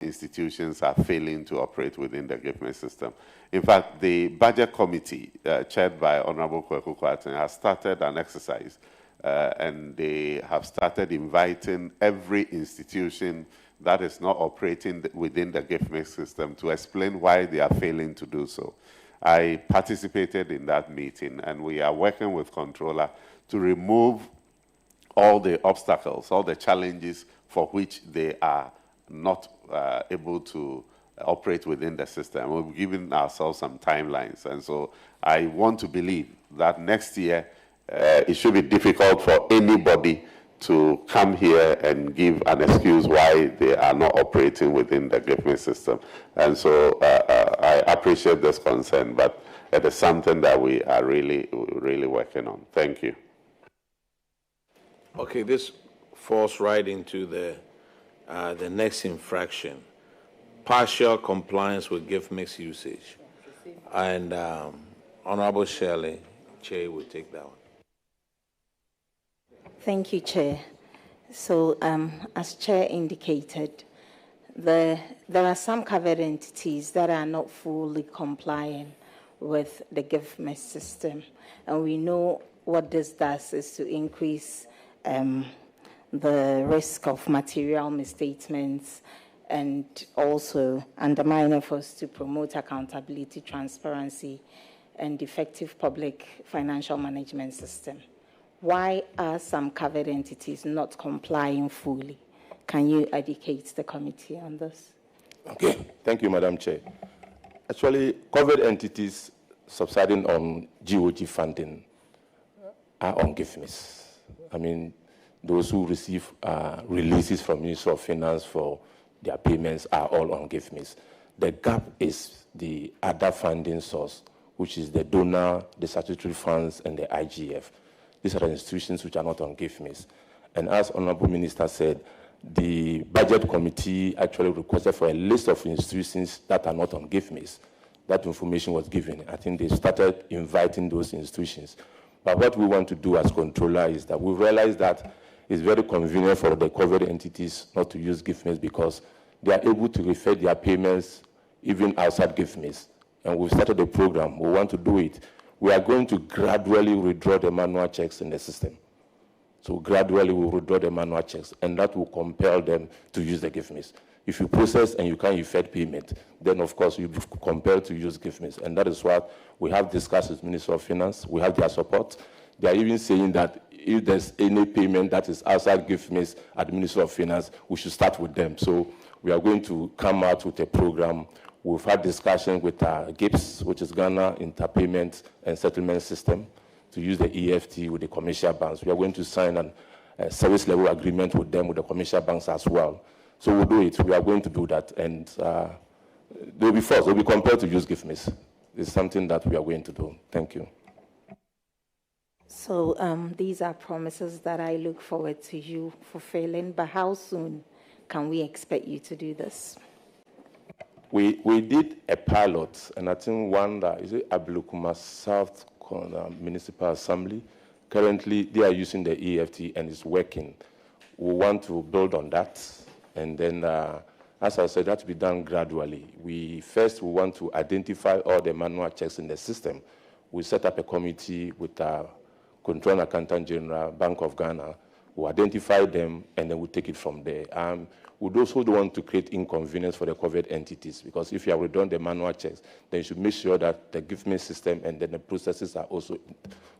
institutions are failing to operate within the GIFME system. In fact, the Budget Committee, chaired by Honorable Kweku Kwarteng, has started an exercise, and they have started inviting every institution that is not operating within the GIFME system to explain why they are failing to do so. I participated in that meeting, and we are working with Controller to remove all the obstacles, all the challenges for which they are not able to operate within the system. We've given ourselves some timelines, and so I want to believe that next year it should be difficult for anybody to come here and give an excuse why they are not operating within the GIFME system. And so I appreciate this concern, but it is something that we are really working on. Thank you. Okay, this falls right into the next infraction, partial compliance with gift mix usage. And Honorable Shirley, Chair will take that one. Thank you, Chair. So, as Chair indicated, there are some covered entities that are not fully compliant with the gift mix system. And we know what this does is to increase the risk of material misstatements and also undermine efforts to promote accountability, transparency, and effective public financial management system. Why are some covered entities not complying fully? Can you educate the committee on this? Okay, thank you, Madam Chair. Actually, covered entities subsiding on GOG funding are on GIFMIS. I mean, those who receive releases from Ministry of Finance for their payments are all on GIFMIS. The gap is the other funding source, which is the donor, the statutory funds, and the IGF. These are the institutions which are not on GIFMIS. And as Honorable Minister said, the Budget Committee actually requested for a list of institutions that are not on GIFMIS. That information was given. I think they started inviting those institutions. But what we want to do as controller is that we realize that it's very convenient for the covered entities not to use GIFMIS because they are able to refer their payments even outside GIFMIS. And we've started a program. We want to do it. We are going to gradually withdraw the manual checks in the system. So gradually we will withdraw the manual checks, and that will compel them to use the GIFMIS. If you process and you can't effect payment, then of course you'll be compelled to use GIFMIS. And that is what we have discussed with Ministry of Finance. We have their support. They are even saying that if there's any payment that is outside GIFMIS at the Ministry of Finance, we should start with them. So we are going to come out with a program. We've had discussion with GIPS, which is Ghana Interpayment and Settlement System, to use the EFT with the commercial banks. We are going to sign a service level agreement with them, with the commercial banks as well. So we'll do it. We are going to do that. And they'll be forced, they'll be compelled to use GIFMIS. It's something that we are going to do. Thank you. So these are promises that I look forward to you fulfilling, but how soon can we expect you to do this? We did a pilot, and I think one that is it Ablukuma South Municipal Assembly. Currently, they are using the EFT and it's working. We want to build on that, and then, as I said, that to be done gradually. We want to identify all the manual checks in the system. We set up a committee with our Controller Accountant General, Bank of Ghana. We identify them, and then we take it from there. We also don't want to create inconvenience for the covered entities, because if you have done the manual checks, then you should make sure that the GIFMIS system and then the processes are also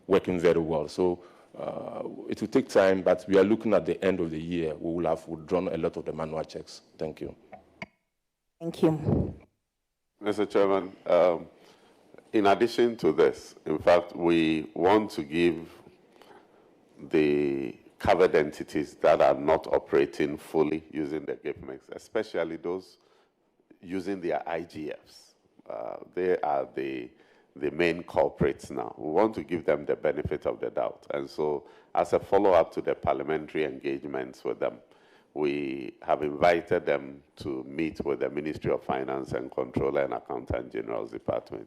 working very well. So it will take time, but we are looking at the end of the year. We will have withdrawn a lot of the manual checks. Thank you. Thank you. Mr. Chairman, in addition to this, in fact, we want to give the covered entities that are not operating fully using the GIFMIS, especially those using their IGFs. They are the main culprits now. We want to give them the benefit of the doubt. And so as a follow-up to the parliamentary engagements with them, we have invited them to meet with the Ministry of Finance and Controller and Accountant General's Department.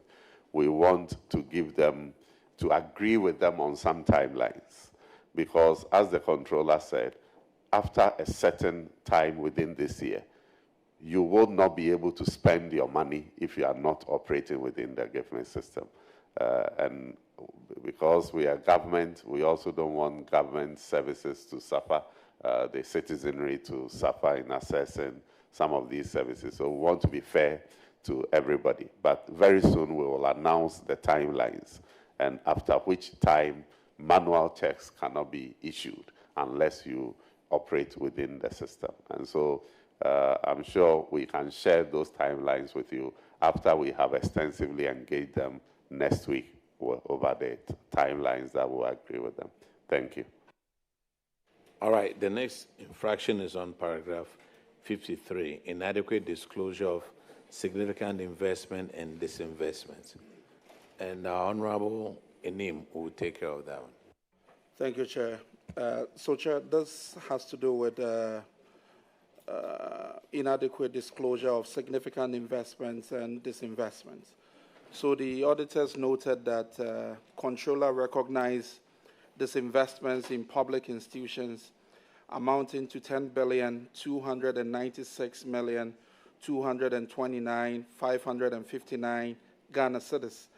We want to give them, to agree with them on some timelines. Because, as the controller said, after a certain time within this year, you will not be able to spend your money if you are not operating within the gift system. And because we are government, we also don't want government services to suffer, the citizenry to suffer in accessing some of these services. So we want to be fair to everybody. But very soon we will announce the timelines, and after which time manual checks cannot be issued unless you operate within the system. And so I'm sure we can share those timelines with you after we have extensively engaged them next week over the timelines that we'll agree with them. Thank you. All right, the next infraction is on paragraph 53, inadequate disclosure of significant investment and disinvestment. And Honorable Enim will take care of that one. Thank you, Chair. So, Chair, this has to do with inadequate disclosure of significant investments and disinvestments. So the auditors noted that controller recognized disinvestments in public institutions amounting to 10,296,229,559 Ghana cedis,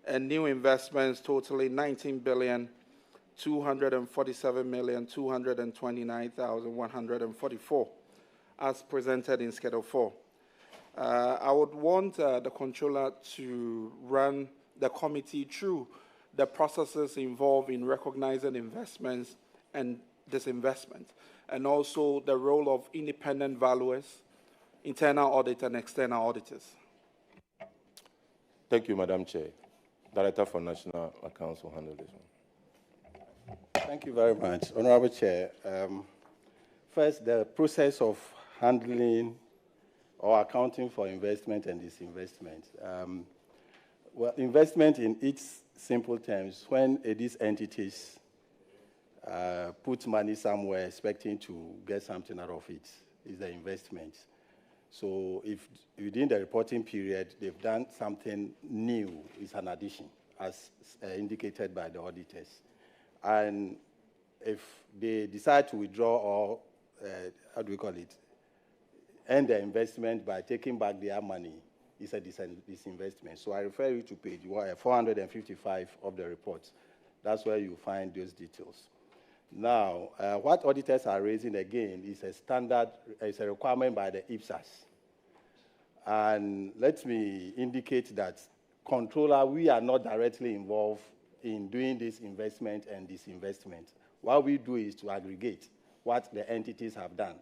and new investments totaling 19,247,229,144, as presented in Schedule 4. I would want the controller to run the committee through the processes involved in recognizing investments and disinvestment, and also the role of independent valuers, internal audit, and external auditors. Thank you, Madam Chair. Director for National Accounts will handle this one. Thank you very much, Honorable Chair. First, the process of handling or accounting for investment and disinvestment. Well, investment in its simple terms, when these entities put money somewhere expecting to get something out of it, is the investment. So if within the reporting period they've done something new, it's an addition, as indicated by the auditors. And if they decide to withdraw or, how do we call it, end the investment by taking back their money, it's a disinvestment. So I refer you to page 455 of the report. That's where you find those details. Now, what auditors are raising again is a standard, it's a requirement by the IPSAS. And let me indicate that controller, we are not directly involved in doing this investment and disinvestment. What we do is to aggregate what the entities have done.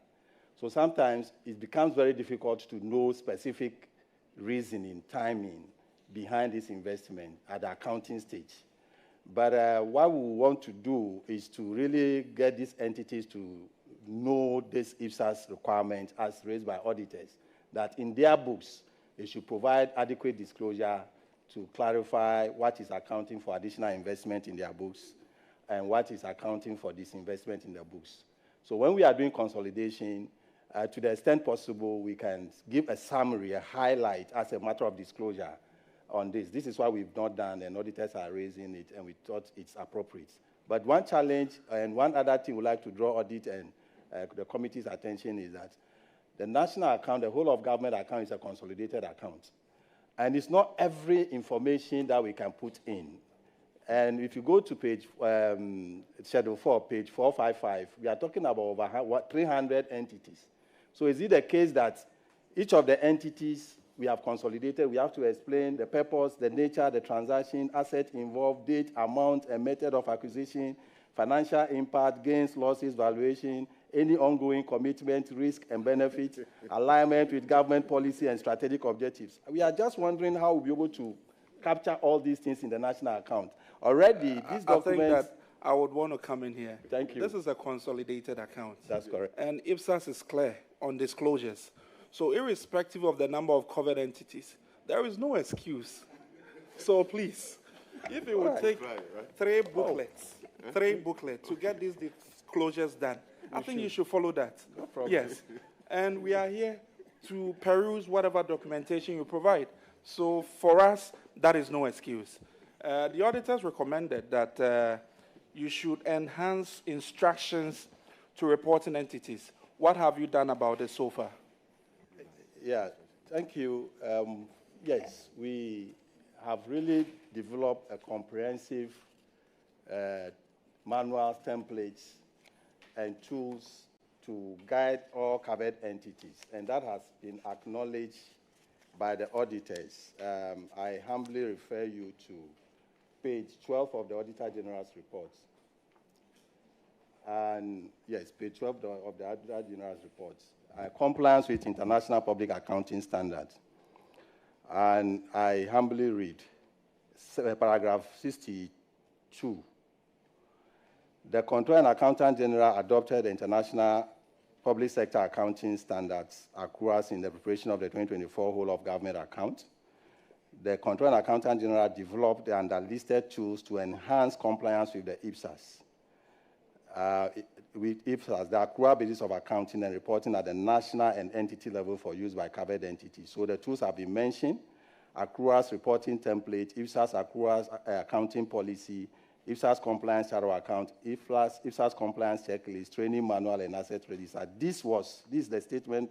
So sometimes it becomes very difficult to know specific reasoning, timing behind this investment at the accounting stage. But what we want to do is to really get these entities to know this IPSAS requirement as raised by auditors, that in their books, they should provide adequate disclosure to clarify what is accounting for additional investment in their books and what is accounting for disinvestment in their books. So when we are doing consolidation, to the extent possible, we can give a summary, a highlight as a matter of disclosure on this. This is what we've not done, and auditors are raising it, and we thought it's appropriate. But one challenge and one other thing we'd like to draw audit and the committee's attention is that the national account, the whole of government account, is a consolidated account. And it's not every information that we can put in. And if you go to page, Schedule 4, page 455, we are talking about over 300 entities. So is it the case that each of the entities we have consolidated, we have to explain the purpose, the nature, the transaction, asset involved, date, amount, and method of acquisition, financial impact, gains, losses, valuation, any ongoing commitment, risk, and benefit, alignment with government policy and strategic objectives? We are just wondering how we'll be able to capture all these things in the national account. Already, these documents... I think that I would want to come in here. Thank you. This is a consolidated account. That's correct. And IPSAS is clear on disclosures. So irrespective of the number of covered entities, there is no excuse. So please, if it would take three booklets to get these disclosures done, I think you should follow that. No problem. Yes. And we are here to peruse whatever documentation you provide. So for us, that is no excuse. The auditors recommended that you should enhance instructions to reporting entities. What have you done about this so far? Yeah, thank you. Yes, we have really developed a comprehensive manuals, templates, and tools to guide all covered entities, and that has been acknowledged by the auditors. I humbly refer you to page 12 of the Auditor-General's reports. And yes, page 12 of the Auditor-General's reports. Compliance with international public accounting standards. And I humbly read paragraph 62. The Controller and Accountant General adopted the international public sector accounting standards accruals in the preparation of the 2024 whole of government account. The Controller and Accountant General developed and listed tools to enhance compliance with the IPSAS. With IPSAS, the accrual basis of accounting and reporting at the national and entity level for use by covered entities. So the tools have been mentioned: accruals reporting template, IPSAS accruals accounting policy, IPSAS compliance shadow account, IPSAS compliance checklist, training manual, and asset register. This is the statement.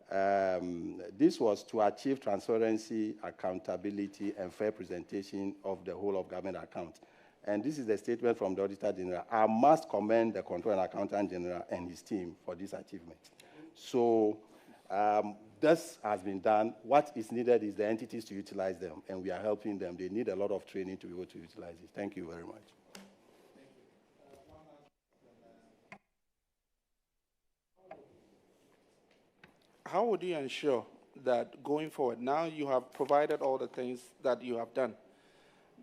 This was to achieve transparency, accountability, and fair presentation of the whole of government account. And this is the statement from the Auditor General. I must commend the Controller and Accountant General and his team for this achievement. So this has been done. What is needed is the entities to utilize them, and we are helping them. They need a lot of training to be able to utilize it. Thank you very much. How would you ensure that going forward, now you have provided all the things that you have done,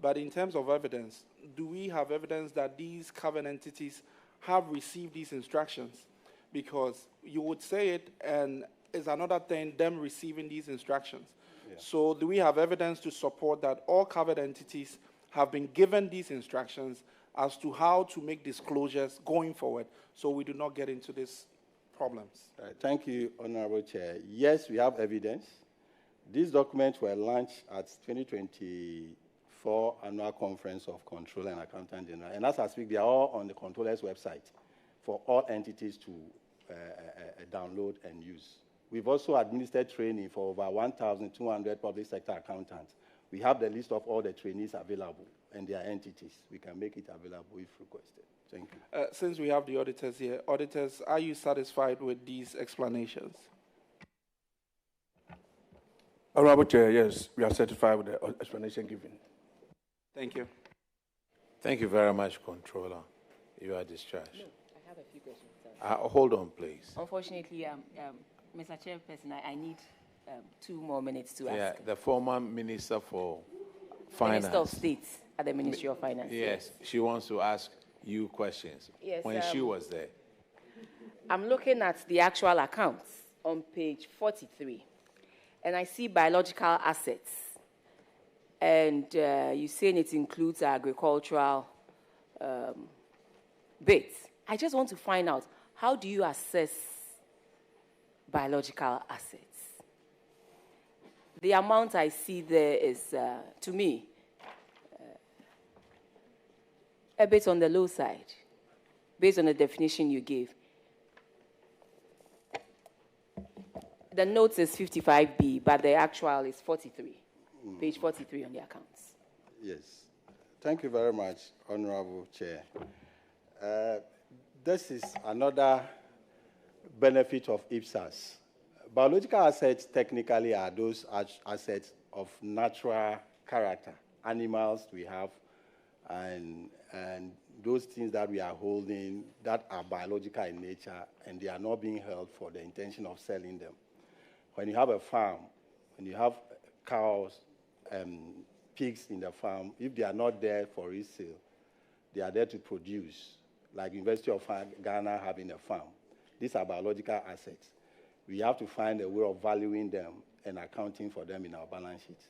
but in terms of evidence, do we have evidence that these covered entities have received these instructions? Because you would say it, and it's another thing, them receiving these instructions. Yeah. So do we have evidence to support that all covered entities have been given these instructions as to how to make disclosures going forward so we do not get into these problems? Thank you, Honorable Chair. Yes, we have evidence. These documents were launched at 2024 Annual Conference of Controller and Accountant General. And as I speak, they are all on the Controller's website for all entities to download and use. We've also administered training for over 1,200 public sector accountants. We have the list of all the trainees available and their entities. We can make it available if requested. Thank you. Since we have the auditors here, auditors, are you satisfied with these explanations? Honorable Chair, yes, we are satisfied with the explanation given. Thank you. Thank you very much, Controller. You are discharged. No, I have a few questions. Hold on, please. Unfortunately, Mr. Chairperson, I need 2 more minutes to ask. Yeah, the former Minister for Finance. Minister of State at the Ministry of Finance. Yes, she wants to ask you questions. Yes, when she was there. I'm looking at the actual accounts on page 43, and I see biological assets. And you're saying it includes agricultural bits. I just want to find out, how do you assess biological assets? The amount I see there is, to me, a bit on the low side, based on the definition you gave. The notes is 55B, but the actual is 43, page 43 on the accounts. Yes. Thank you very much, Honorable Chair. This is another benefit of IPSAS. Biological assets technically are those assets of natural character. Animals we have, and those things that we are holding that are biological in nature, and they are not being held for the intention of selling them. When you have a farm, when you have cows and pigs in the farm, if they are not there for resale, they are there to produce, like University of Ghana having a farm. These are biological assets. We have to find a way of valuing them and accounting for them in our balance sheet.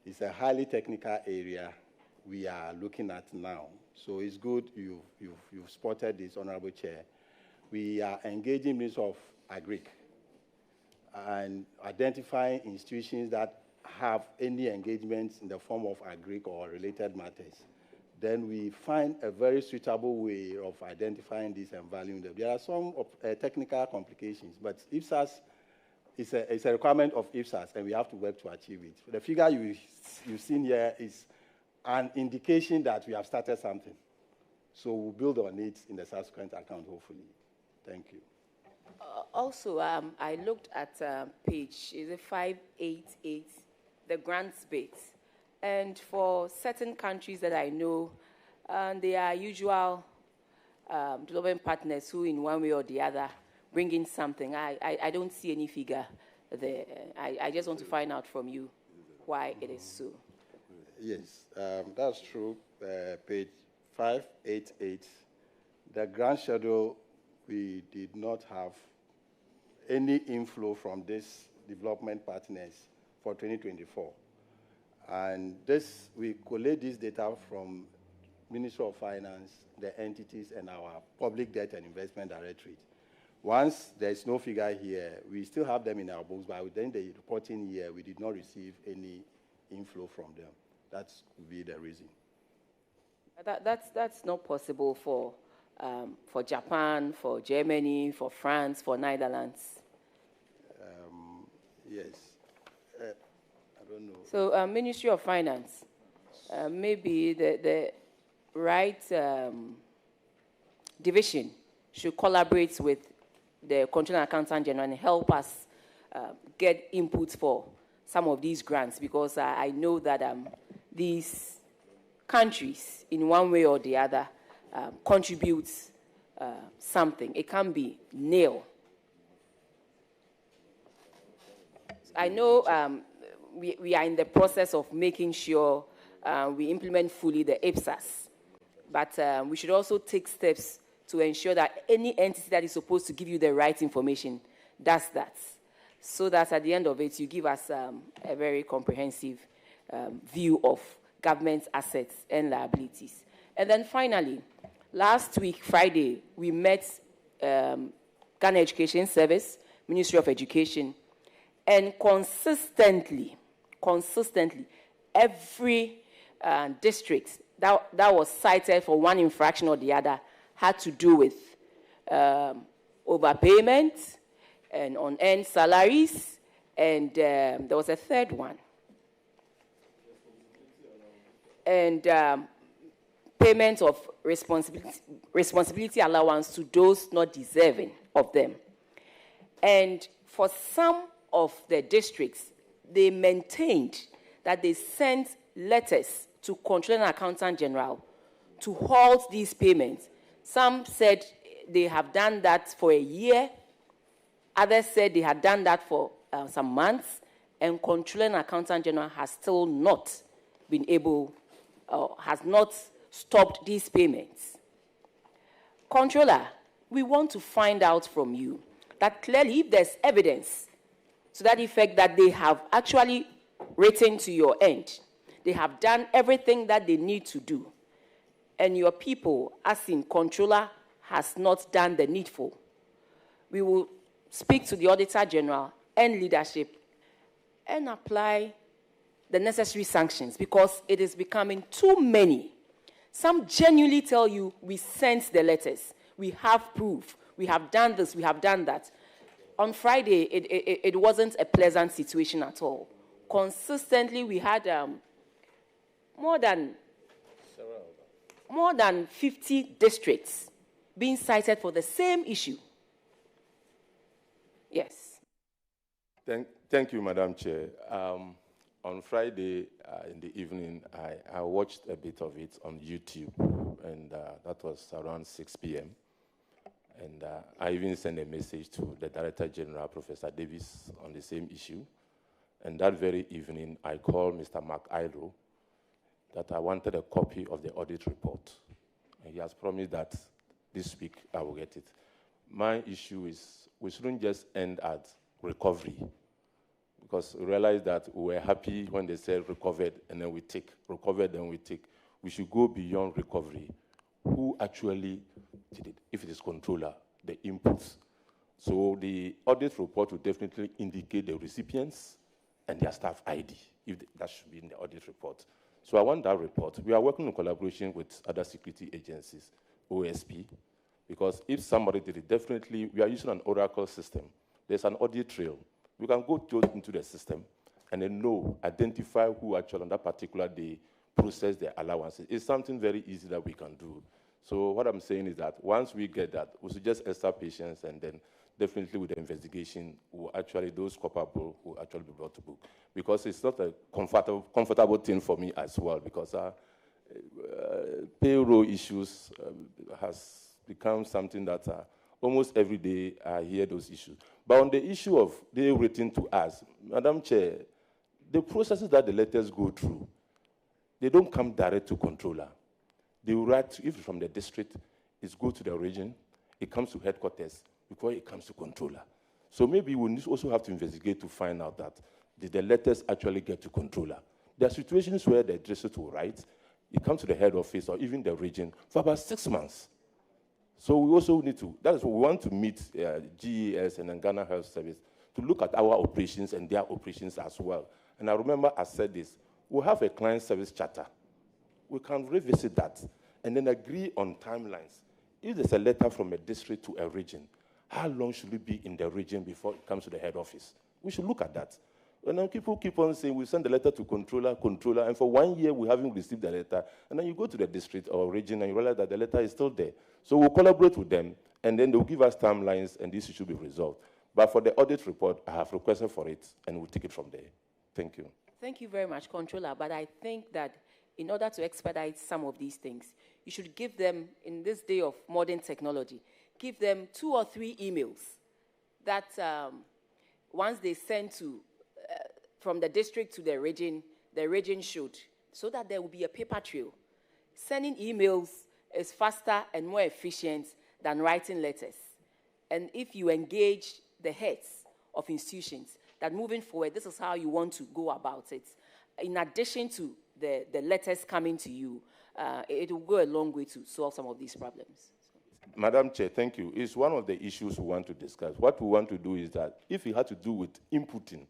It's a highly technical area we are looking at now. So it's good you've spotted this, Honorable Chair. We are engaging Ministry of Agric and identifying institutions that have any engagements in the form of agric or related matters. Then we find a very suitable way of identifying this and valuing them. There are some technical complications, but IPSAS it's a requirement of IPSAS, and we have to work to achieve it. The figure you've seen here is an indication that we have started something. So we'll build on it in the subsequent account, hopefully. Thank you. Also, I looked at page 588, the grants bit. And for certain countries that I know, they are usual development partners who, in one way or the other, bring in something. I don't see any figure there. I just want to find out from you why it is so. Yes, that's true. Page 588, the grant schedule, we did not have any inflow from these development partners for 2024. And this, we collate this data from Ministry of Finance, the entities, and our Public Debt and Investment Directorate. Once there's no figure here, we still have them in our books, but within the reporting year, we did not receive any inflow from them. That would be the reason. That's not possible for Japan, for Germany, for France, for Netherlands. Yes. I don't know. So, Ministry of Finance, maybe the right division should collaborate with the Controller and Accountant General and help us get inputs for some of these grants, because I know that these countries, in one way or the other, contribute something. It can be nil. I know we are in the process of making sure we implement fully the IPSAS, but we should also take steps to ensure that any entity that is supposed to give you the right information does that, so that at the end of it, you give us a very comprehensive view of government assets and liabilities. And then finally, last week, Friday, we met Ghana Education Service, Ministry of Education, and consistently, every district that was cited for one infraction or the other had to do with overpayment and unearned salaries, and there was a third one. And payment of responsibility allowance to those not deserving of them. And for some of the districts, they maintained that they sent letters to Controller and Accountant General to halt these payments. Some said they have done that for a year. Others said they had done that for some months. And Controller and Accountant General has still not been able, has not stopped these payments. Controller, we want to find out from you that clearly, if there's evidence to that effect that they have actually written to your end, they have done everything that they need to do, and your people, as in Controller, has not done the needful, we will speak to the Auditor-General and leadership and apply the necessary sanctions, because it is becoming too many. Some genuinely tell you, we sent the letters, we have proof, we have done this, we have done that. On Friday, it wasn't a pleasant situation at all. Consistently, we had more than 50 districts being cited for the same issue. Yes. Thank you, Madam Chair. On Friday in the evening, I watched a bit of it on YouTube, and that was around 6 p.m. And I even sent a message to the Director General, Professor Davis, on the same issue. And that very evening, I called Mr. Mark Ilo that I wanted a copy of the audit report. And he has promised that this week I will get it. My issue is we shouldn't just end at recovery, because we realized that we were happy when they said recovered and then we take, recovered and we take. We should go beyond recovery. Who actually did it? If it is controller, the inputs. So the audit report will definitely indicate the recipients and their staff ID, if that should be in the audit report. So I want that report. We are working in collaboration with other security agencies, OSP, because if somebody did it, definitely we are using an Oracle system. There's an audit trail. We can go into the system and then identify who actually on that particular day process their allowances. It's something very easy that we can do. So what I'm saying is that once we get that, we should just extra patience, and then definitely with the investigation, those culpable will actually be brought to book. Because it's not a comfortable thing for me as well, because payroll issues has become something that almost every day I hear those issues. But on the issue of they written to us, Madam Chair, the processes that the letters go through, they don't come direct to controller. They write, if it's from the district, it goes to the region, it comes to headquarters before it comes to controller. So maybe we also have to investigate to find out that did the letters actually get to controller. There are situations where the district will write, it comes to the head office or even the region for about 6 months. So we also need to, that is what we want to meet GES and Ghana Health Service to look at our operations and their operations as well. And I remember I said this, we have a client service charter. We can revisit that and then agree on timelines. If there's a letter from a district to a region, how long should it be in the region before it comes to the head office? We should look at that. And then people keep on saying, we send the letter to controller, and for 1 year we haven't received the letter. And then you go to the district or region and you realize that the letter is still there. So we'll collaborate with them, and then they'll give us timelines, and this should be resolved. But for the audit report, I have requested for it, and we'll take it from there. Thank you. Thank you very much, Controller. But I think that in order to expedite some of these things, you should give them, in this day of modern technology, give them 2 or 3 emails that once they send to, from the district to the region should, so that there will be a paper trail. Sending emails is faster and more efficient than writing letters. And if you engage the heads of institutions, that moving forward, this is how you want to go about it. In addition to the letters coming to you, it will go a long way to solve some of these problems. Madam Chair, thank you. It's one of the issues we want to discuss. What we want to do is that if it had to do with inputting,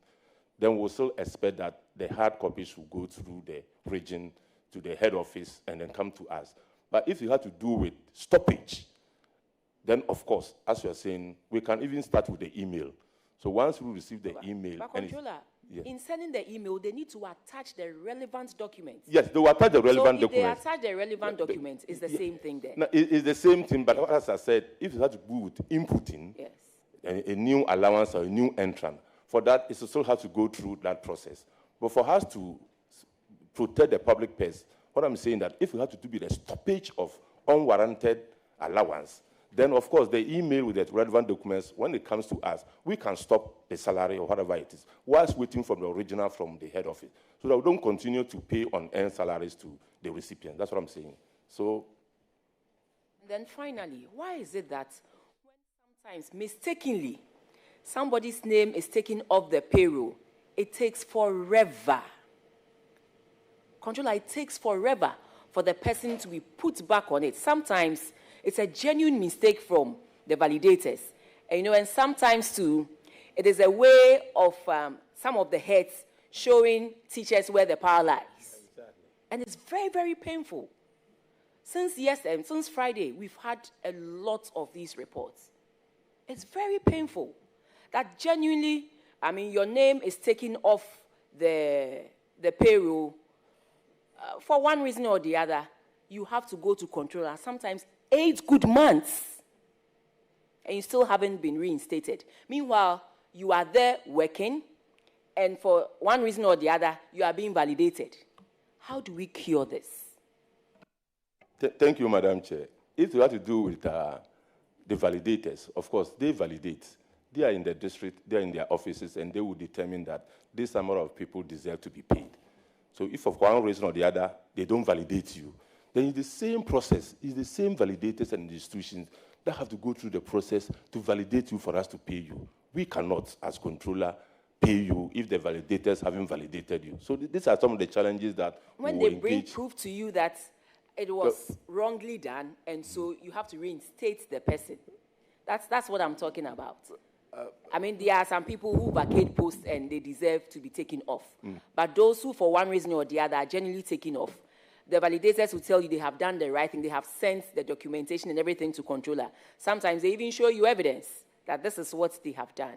then we'll still expect that the hard copies will go through the region to the head office and then come to us. But if it had to do with stoppage, then of course, as you're saying, we can even start with the email. So once we receive the email... But Controller, in sending the email, they need to attach the relevant documents. Yes, they will attach the relevant documents. So if they attach the relevant documents, it's the same thing there. No, it's the same thing, but as I said, if it has to do with inputting a new allowance or a new entrant, for that, it still has to go through that process. But for us to protect the public purse, what I'm saying that if we have to do with the stoppage of unwarranted allowance, then of course the email with the relevant documents, when it comes to us, we can stop the salary or whatever it is, whilst waiting for the original from the head office, so that we don't continue to pay unearned salaries to the recipient. That's what I'm saying. So. Then finally, why is it that when sometimes mistakenly somebody's name is taken off the payroll, it takes forever? Controller, it takes forever for the person to be put back on it. Sometimes it's a genuine mistake from the validators. And sometimes too, it is a way of some of the heads showing teachers where the power lies. Exactly. And it's very, very painful. Since Friday, we've had a lot of these reports. It's very painful that genuinely, your name is taken off the payroll for one reason or the other. You have to go to controller, sometimes 8 good months, and you still haven't been reinstated. Meanwhile, you are there working, and for one reason or the other, you are being validated. How do we cure this? Thank you, Madam Chair. If you have to do with the validators, of course, they validate. They are in the district, they are in their offices, and they will determine that this number of people deserve to be paid. So if for one reason or the other, they don't validate you, then it's the same process. It's the same validators and institutions that have to go through the process to validate you for us to pay you. We cannot, as controller, pay you if the validators haven't validated you. So these are some of the challenges that when they bring proof to you that it was wrongly done, and so you have to reinstate the person. That's what I'm talking about. There are some people who vacate posts and they deserve to be taken off. But those who, for one reason or the other, are genuinely taken off, the validators will tell you they have done the right thing. They have sent the documentation and everything to controller. Sometimes they even show you evidence that this is what they have done.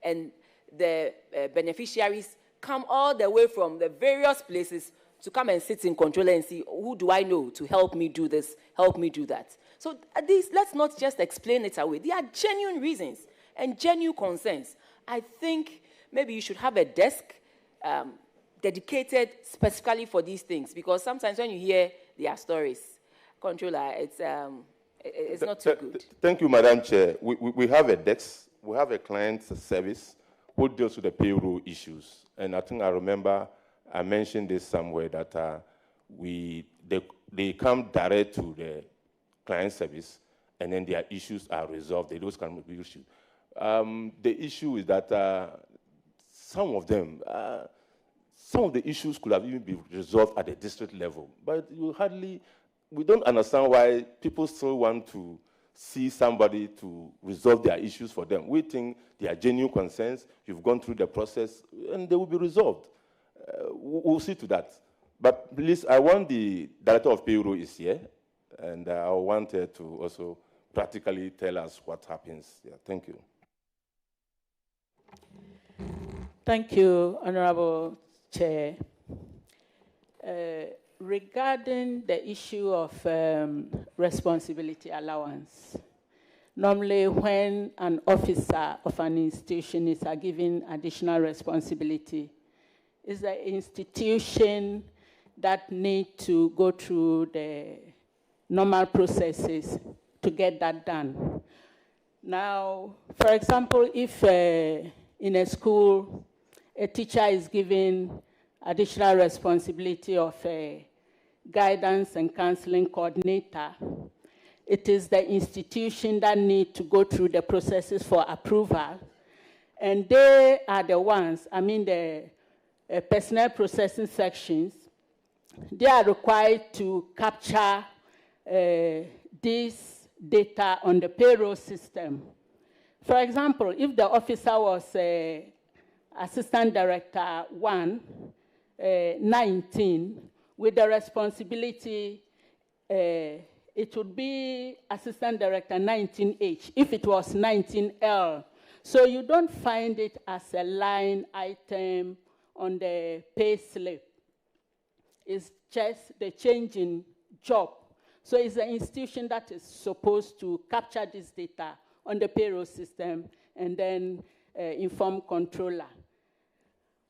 And the beneficiaries come all the way from the various places to come and sit in controller and see, who do I know to help me do this, help me do that. So let's not just explain it away. There are genuine reasons and genuine concerns. I think maybe you should have a desk dedicated specifically for these things, because sometimes when you hear their stories, controller, it's not too good. Thank you, Madam Chair. We have a desk, we have a client service who deals with the payroll issues. And I think I remember I mentioned this somewhere that they come direct to the client service, and then their issues are resolved. Those can be issues. The issue is that some of the issues could have even been resolved at the district level, but we don't understand why people still want to see somebody to resolve their issues for them. We think they are genuine concerns. You've gone through the process, and they will be resolved. We'll see to that. But please, I want the Director of Payroll is here, and I want her to also practically tell us what happens. Yeah, thank you. Thank you, Honorable Chair. Regarding the issue of responsibility allowance, normally when an officer of an institution is given additional responsibility, it's the institution that need to go through the normal processes to get that done. Now, for example, if in a school, a teacher is given additional responsibility of a guidance and counseling coordinator, it is the institution that need to go through the processes for approval, and they are the ones, the personnel processing sections, they are required to capture this data on the payroll system. For example, if the officer was Assistant Director 1, 19, with the responsibility, it would be Assistant Director 19H if it was 19L. So you don't find it as a line item on the pay slip. It's just the change in job. So it's the institution that is supposed to capture this data on the payroll system and then inform controller.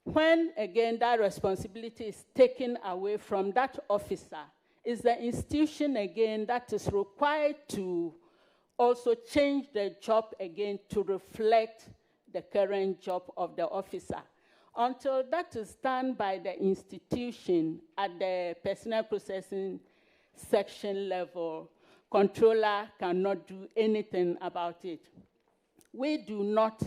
When, again, that responsibility is taken away from that officer, it's the institution, again, that is required to also change the job again to reflect the current job of the officer. Until that is done by the institution at the personnel processing section level, controller cannot do anything about it. We do not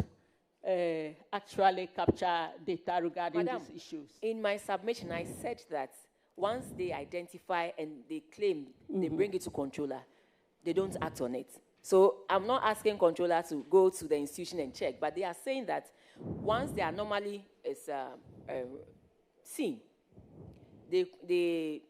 actually capture data regarding these issues. In my submission, I said that once they identify and they claim, they bring it to controller, they don't act on it. So I'm not asking controller to go to the institution and check, but they are saying that once they are normally seen, they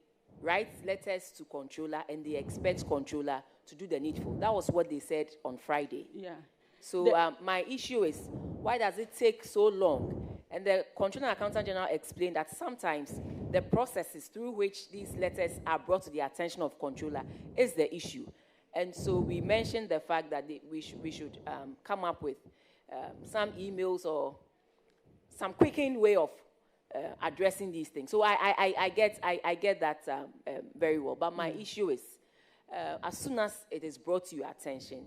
write letters to controller and they expect controller to do the needful. That was what they said on Friday. Yeah. So my issue is, why does it take so long? And the Controller and Accountant General explained that sometimes the processes through which these letters are brought to the attention of controller is the issue. And so we mentioned the fact that we should come up with some emails or some quickened way of addressing these things. So I get that very well. But my issue is, as soon as it is brought to your attention,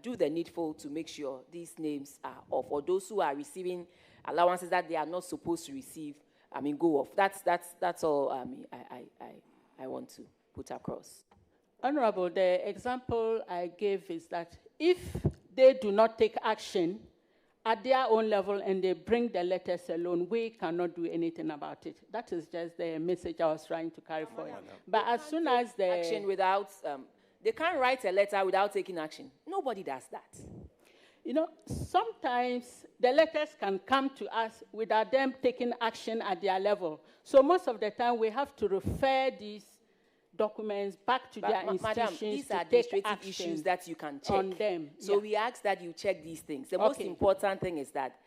do the needful to make sure these names are off, or those who are receiving allowances that they are not supposed to receive, go off. That's all I want to put across. Honorable, the example I gave is that if they do not take action at their own level and they bring the letters alone, we cannot do anything about it. That is just the message I was trying to carry forward. But as soon as the action without, they can't write a letter without taking action. Nobody does that. You know, sometimes the letters can come to us without them taking action at their level. So most of the time we have to refer these documents back to their institutions. Madam, these to are take administrative issues that you can check on them. So we ask that you check these things. The most important thing is that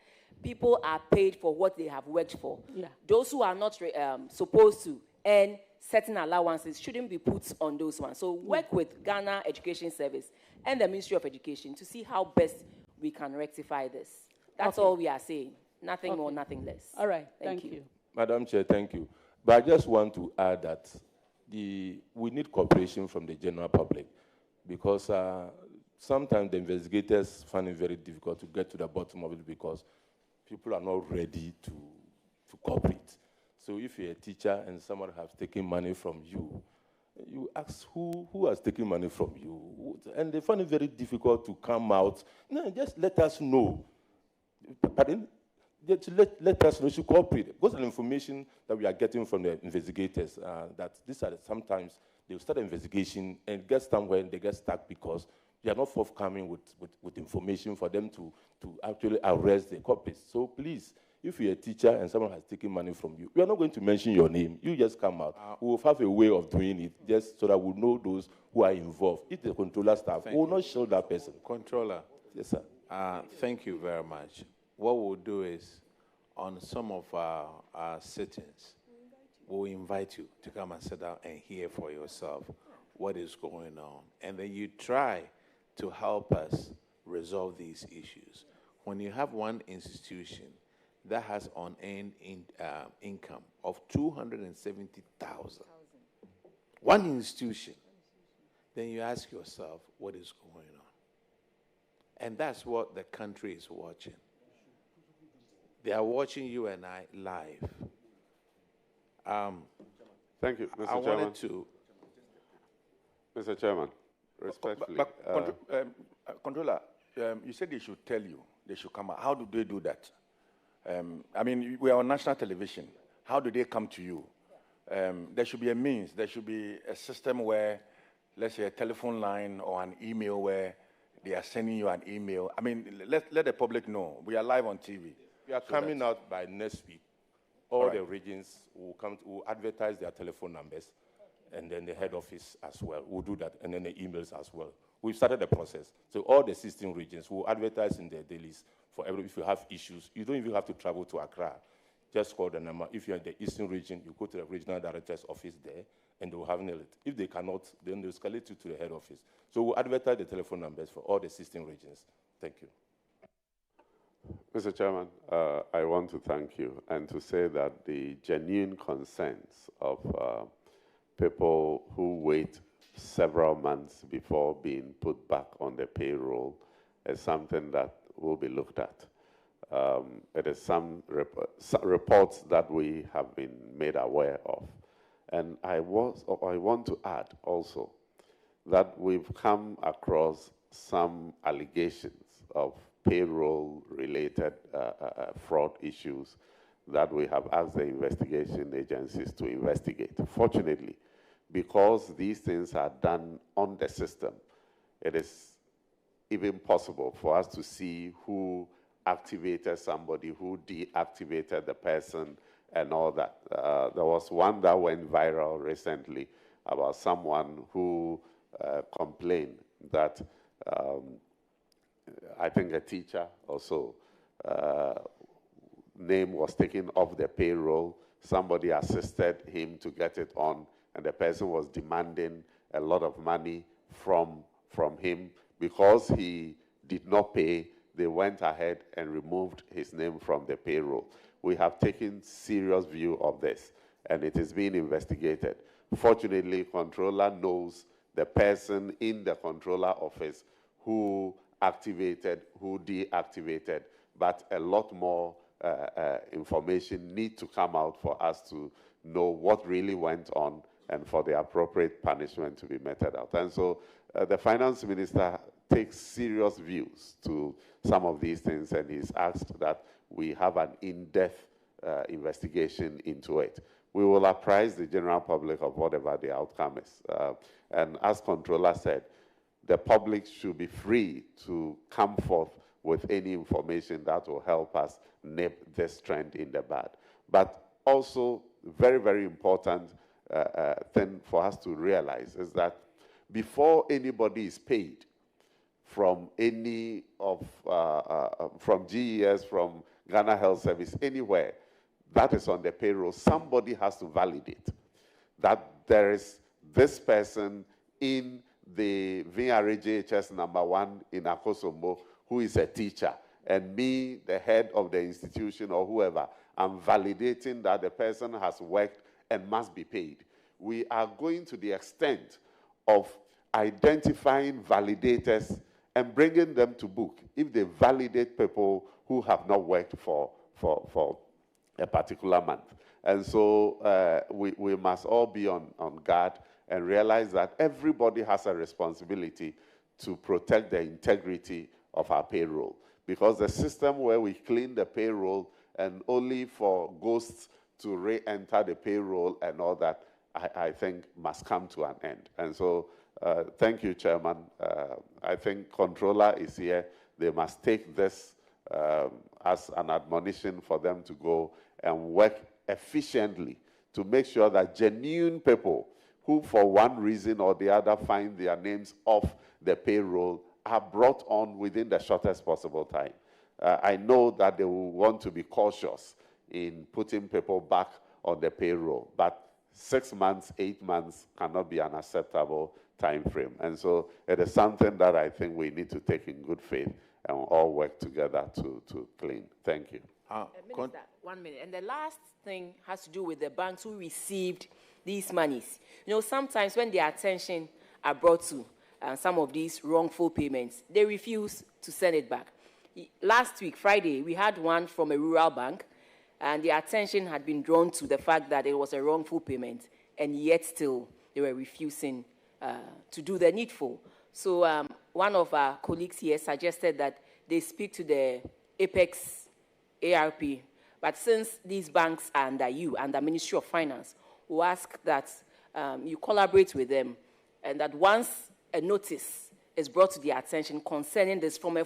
people are paid for what they have worked for. Yeah. Those who are not supposed to earn certain allowances shouldn't be put on those ones. So work with Ghana Education Service and the Ministry of Education to see how best we can rectify this. That's all we are saying. Nothing more, nothing less. All right, thank you. Madam Chair, thank you. But I just want to add that we need cooperation from the general public, because sometimes the investigators find it very difficult to get to the bottom of it because people are not ready to cooperate. So if you're a teacher and someone has taken money from you, you ask who has taken money from you, and they find it very difficult to come out. No, just let us know. Pardon? Just let us know, to cooperate. Because of the information that we are getting from the investigators, that these are sometimes they will start an investigation and get somewhere and they get stuck because they are not forthcoming with information for them to actually arrest the culprits. So please, if you're a teacher and someone has taken money from you, we are not going to mention your name. You just come out. We will have a way of doing it just so that we know those who are involved. If the controller staff, we will not shield that person. Controller. Yes, sir. Thank you very much. What we'll do is, on some of our sittings, we'll invite you to come and sit down and hear for yourself what is going on. And then you try to help us resolve these issues. When you have one institution that has unearned income of 270,000, one institution, then you ask yourself, what is going on? And that's what the country is watching. They are watching you and I live. Thank you, Mr. I Chairman. wanted to... Mr. Chairman, respectfully. Controller, you said they should tell you, they should come out. How do they do that? I mean, we are on national television. How do they come to you? There should be a means. There should be a system where, let's say, a telephone line or an email where they are sending you an email. I mean, let the public know. We are live on TV. We are coming out by next week. All the regions will advertise their telephone numbers, and then the head office as well will do that, and then the emails as well. We've started the process. So all the 16 regions will advertise in their dailies for every. If you have issues, you don't even have to travel to Accra. Just call the number. If you're in the Eastern region, you go to the regional director's office there, and they will have it. If they cannot, then they'll escalate you to the head office. So we'll advertise the telephone numbers for all the 16 regions. Thank you. Mr. Chairman, I want to thank you and to say that the genuine concerns of people who wait several months before being put back on the payroll is something that will be looked at. It is some reports that we have been made aware of. And I want to add also that we've come across some allegations of payroll-related fraud issues that we have asked the investigation agencies to investigate. Fortunately, because these things are done on the system, it is even possible for us to see who activated somebody, who deactivated the person, and all that. There was one that went viral recently about someone who complained that I think a teacher or so, name was taken off the payroll. Somebody assisted him to get it on, and the person was demanding a lot of money from him. Because he did not pay, they went ahead and removed his name from the payroll. We have taken serious view of this, and it is being investigated. Fortunately, controller knows the person in the controller office who activated, who deactivated, but a lot more information need to come out for us to know what really went on and for the appropriate punishment to be meted out. And so the finance minister takes serious views to some of these things, and he's asked that we have an in-depth investigation into it. We will apprise the general public of whatever the outcome is. And as Controller said, the public should be free to come forth with any information that will help us nip this trend in the bud. But also, very, very important thing for us to realize is that before anybody is paid from any of, from GES, from Ghana Health Service, anywhere that is on the payroll, somebody has to validate that there is this person in the VRJHS number 1 in Akosombo who is a teacher, and me, the head of the institution or whoever, I'm validating that the person has worked and must be paid. We are going to the extent of identifying validators and bringing them to book if they validate people who have not worked for a particular month. And so we must all be on guard and realize that everybody has a responsibility to protect the integrity of our payroll. Because the system where we clean the payroll and only for ghosts to re-enter the payroll and all that, I think must come to an end. And so thank you, Chairman. I think Controller is here. They must take this as an admonition for them to go and work efficiently to make sure that genuine people who for one reason or the other find their names off the payroll are brought on within the shortest possible time. I know that they will want to be cautious in putting people back on the payroll, but 6 months, 8 months cannot be an acceptable time frame. And so it is something that I think we need to take in good faith and all work together to clean. Thank you. Minister, 1 minute. And the last thing has to do with the banks who received these monies. You know, sometimes when their attention are brought to some of these wrongful payments, they refuse to send it back. Last week, Friday, we had one from a rural bank, and the attention had been drawn to the fact that it was a wrongful payment, and yet still they were refusing to do the needful. So one of our colleagues here suggested that they speak to the Apex ARP, but since these banks are under you, under Ministry of Finance, we'll ask that you collaborate with them, and that once a notice is brought to their attention concerning this in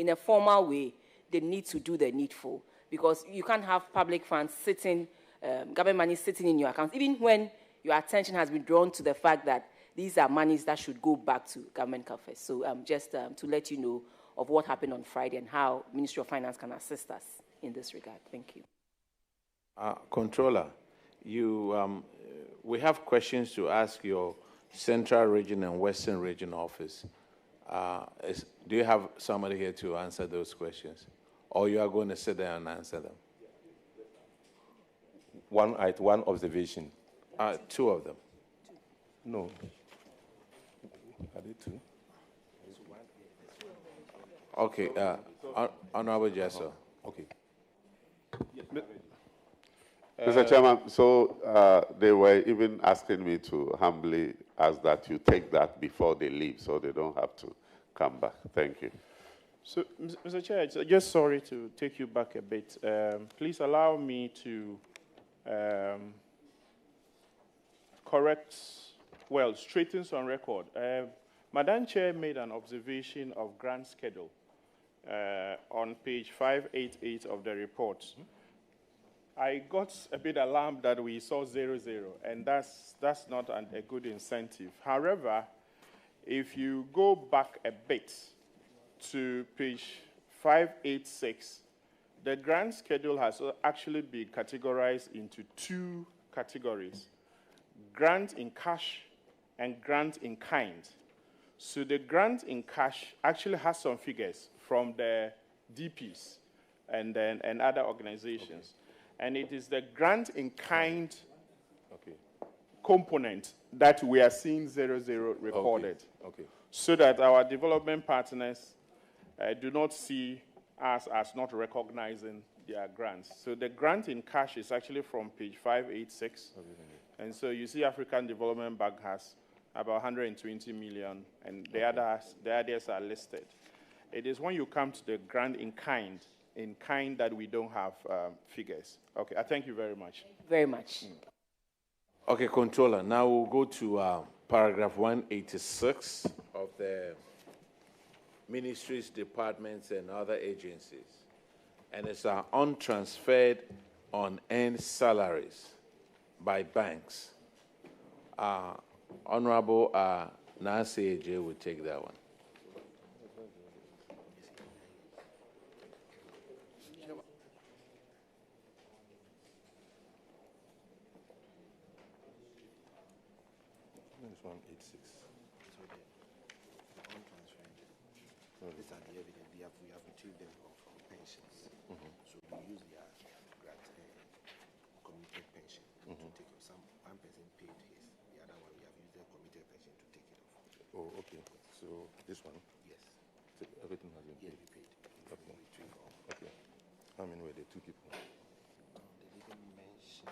a formal way, they need to do the needful. Because you can't have public funds sitting, government money sitting in your account, even when your attention has been drawn to the fact that these are monies that should go back to government coffers. So just to let you know of what happened on Friday and how Ministry of Finance can assist us in this regard. Thank you. Controller, we have questions to ask your Central Region and Western Region office. Do you have somebody here to answer those questions? Or you are going to sit there and answer them? One observation. Two of them. No. Are they two? Okay. Honorable Jesso. Okay. Mr. Chairman, so they were even asking me to humbly ask that you take that before they leave so they don't have to come back. Thank you. So, Mr. Chair, just sorry to take you back a bit. Please allow me to straighten some record. Madam Chair made an observation of grant schedule on page 588 of the report. I got a bit alarmed that we saw 00, and that's not a good incentive. However, if you go back a bit to page 586, the grant schedule has actually been categorized into two categories: grant in cash and grant in kind. So the grant in cash actually has some figures from the DPs and other organizations. Okay. And it is the grant in kind component that we are seeing 00 recorded. Okay. So that our development partners do not see us as not recognizing their grants. So the grant in cash is actually from page 586. And so you see African Development Bank has about 120 million, and the others are listed. It is when you come to the grant in kind that we don't have figures. Okay, I thank you very much. Thank you very much. Okay, Controller, now we'll go to paragraph 186 of the ministries, departments, and other agencies. And it's untransferred unearned salaries by banks. Honorable Nancy AJ will take that one. 186. So the untransferred, these are the evidence. We have retrieved them from pensions. So we use their committed pension to take it. One person paid his, the other one we have used their committed pension to take it off. Oh, okay. So this one? Yes. So everything has been paid? Yes, we paid. Okay. Retrieve all. Okay. How many were the two people? They didn't mention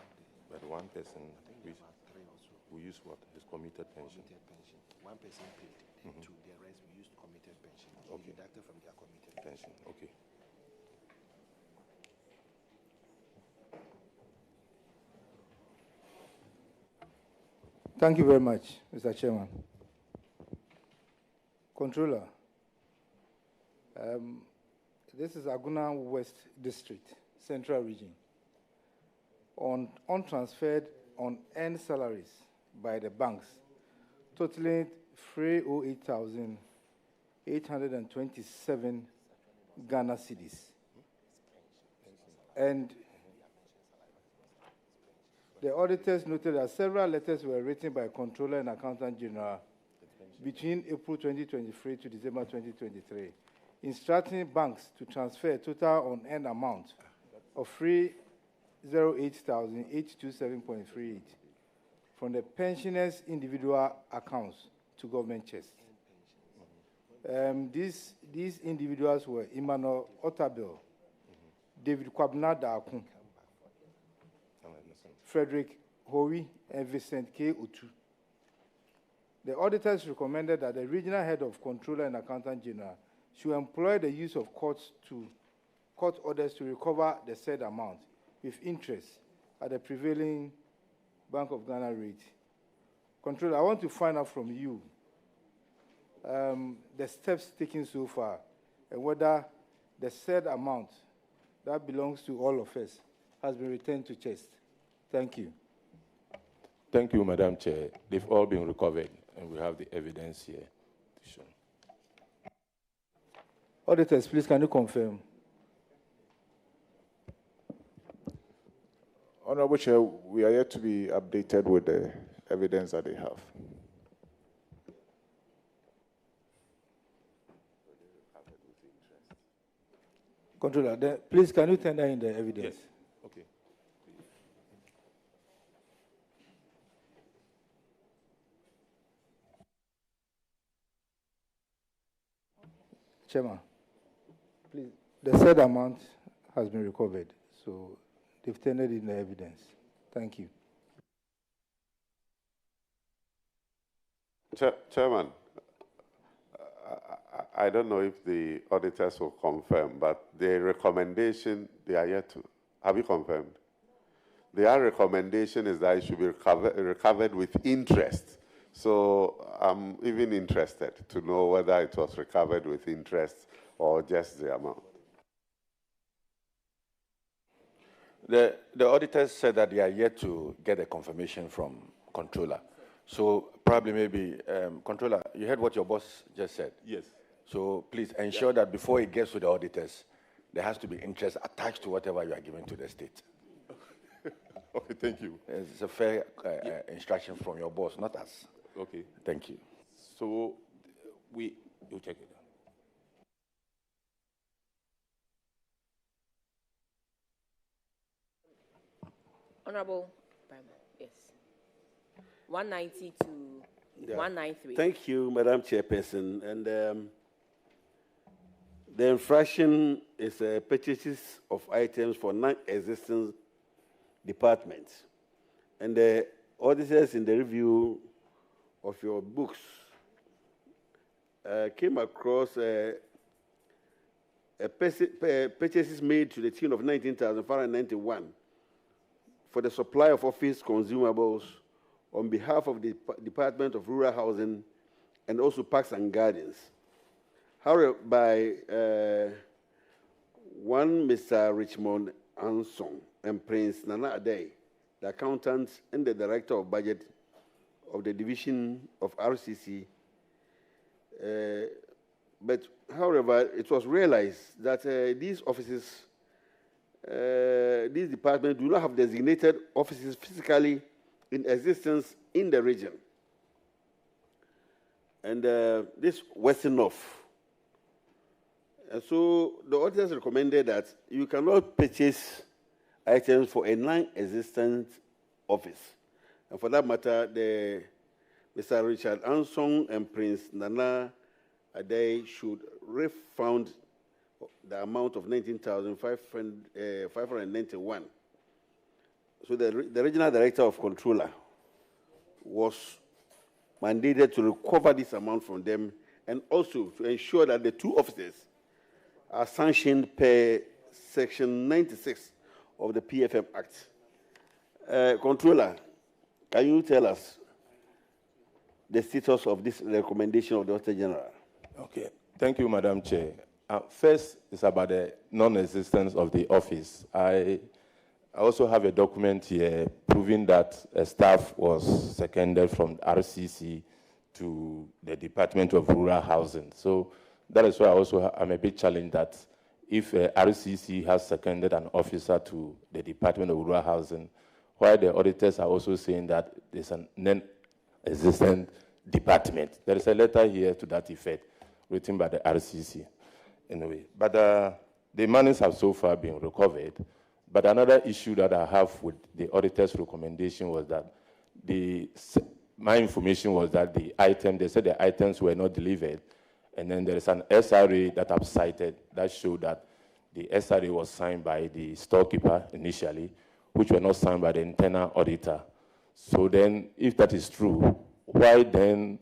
But one person, I think there were three or so. we use what? His committed pension? Committed pension. One person paid, then two. The rest we used committed pension. Okay. We deducted from their committed Pension, okay. Thank you very much, Mr. Chairman. Controller, this is Aguna West District, Central Region. On untransferred, unearned salaries by the banks, totaling 308,827 Ghana cedis. And the auditors noted that several letters were written by Controller and Accountant General between April 2023 to December 2023, instructing banks to transfer a total unearned amount of 308,827.38 from the pensioners' individual accounts to government chests. These individuals were Emmanuel Otabel, David Kwabna Daakun, Frederick Howie, and Vincent K. Otu. The auditors recommended that the regional head of Controller and Accountant General should employ the use of court orders to recover the said amount with interest at the prevailing Bank of Ghana rate. Controller, I want to find out from you the steps taken so far and whether the said amount that belongs to all of us has been returned to chest. Thank you. Thank you, Madam Chair. They've all been recovered, and we have the evidence here to show. Auditors, please, can you confirm? Honorable Chair, we are yet to be updated with the evidence that they have. Controller, please, can you tender in the evidence? Yes. Okay. Chairman, please, the said amount has been recovered, so they've tendered in the evidence. Thank you. Chairman, I don't know if the auditors will confirm, but the recommendation, they are yet to. Have you confirmed? Their recommendation is that it should be recovered with interest. So I'm even interested to know whether it was recovered with interest or just the amount. The auditors said that they are yet to get a confirmation from Controller. So probably maybe, Controller, you heard what your boss just said? Yes. So please ensure that before it gets to the auditors, there has to be interest attached to whatever you are giving to the state. Okay, thank you. It's a fair instruction from your boss, not us. Okay. Thank you. So you check it. Honorable Prime, yes. 190 to 193. Thank you, Madam Chairperson. And the infraction is purchases of items for non-existing departments. And the auditors in the review of your books came across purchases made to the tune of 19,591 for the supply of office consumables on behalf of the Department of Rural Housing and also Parks and Gardens. However, by one Mr. Richmond Anson and Prince Nana Adey, the accountant and the director of budget of the division of RCC. But however, it was realized that these offices, these departments do not have designated offices physically in existence in the region. and this worsened off. And so the auditors recommended that you cannot purchase items for a non-existent office. And for that matter, Mr. Richard Ansong and Prince Nana Adey should refund the amount of 19,591. So the regional director of Controller was mandated to recover this amount from them and also to ensure that the two officers are sanctioned per Section 96 of the PFM Act. Controller, can you tell us the status of this recommendation of the Auditor-General? Okay, thank you, Madam Chair. First, it's about the non-existence of the office. I also have a document here proving that a staff was seconded from RCC to the Department of Rural Housing. So that is why I'm a bit challenged that if RCC has seconded an officer to the Department of Rural Housing, while the auditors are also saying that there's a non-existent department. There is a letter here to that effect written by the RCC. Anyway, but the monies have so far been recovered. But another issue that I have with the auditor's recommendation was that my information was that they said the items were not delivered. And then there is an SRA that I've cited that showed that the SRA was signed by the storekeeper initially, which were not signed by the internal auditor. So then, if that is true, why then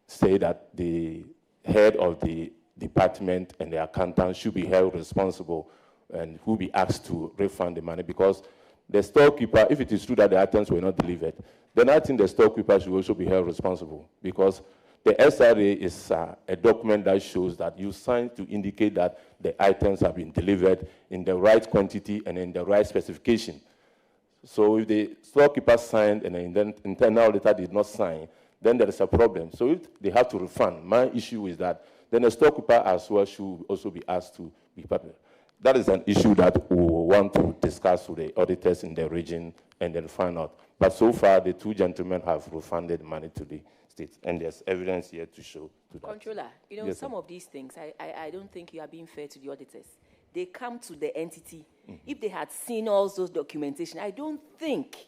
say that the head of the department and the accountant should be held responsible and who be asked to refund the money? Because the storekeeper, if it is true that the items were not delivered, then I think the storekeeper should also be held responsible, because the SRA is a document that shows that you signed to indicate that the items have been delivered in the right quantity and in the right specification. So if the storekeeper signed and the internal auditor did not sign, then there is a problem. So if they have to refund, my issue is that then the storekeeper as well should also be asked to be partner. That is an issue that we want to discuss with the auditors in the region and then find out. But so far, the two gentlemen have refunded money to the state, and there's evidence here to show to that. Controller, you know, yes, some of these things, I don't think you are being fair to the auditors. They come to the entity. Mm-hmm. If they had seen all those documentation, I don't think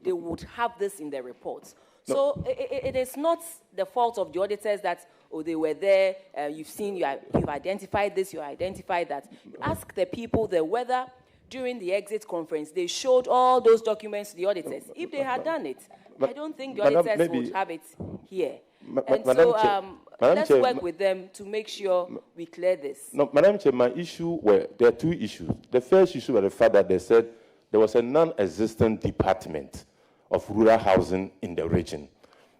they would have this in their reports. No. So it is not the fault of the auditors that, oh, they were there, you've seen, you've identified this, you identified that. Ask the people there whether during the exit conference they showed all those documents to the auditors. If they had done it, I don't think the auditors would have it here. And so let's work with them to make sure we clear this. No, Madam Chair, my issue there are two issues. The first issue was the fact that they said there was a non-existent department of rural housing in the region.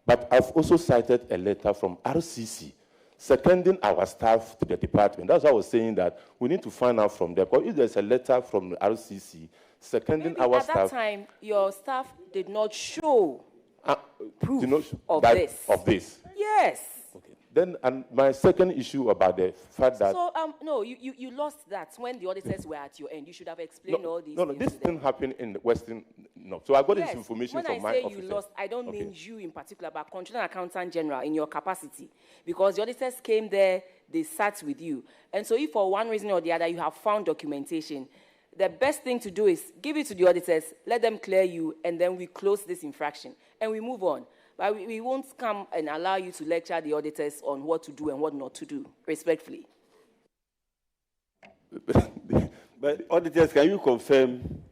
But I've also cited a letter from RCC seconding our staff to the department. That's why I was saying that we need to find out from them. Because if there's a letter from the RCC seconding maybe our staff... At that time, your staff did not show proof of this. Yes. Okay. Then, and my second issue about the fact that... So, no, you lost that when the auditors were at your end. You should have explained all these things. No, this didn't happen in the Western... No. So I got this information from my officer. When I say you lost, I don't mean you in particular, but Controller and Accountant General in your capacity. Because the auditors came there, they sat with you. And so if for one reason or the other you have found documentation, the best thing to do is give it to the auditors, let them clear you, and then we close this infraction. And we move on. But we won't come and allow you to lecture the auditors on what to do and what not to do, respectfully. But auditors, can you confirm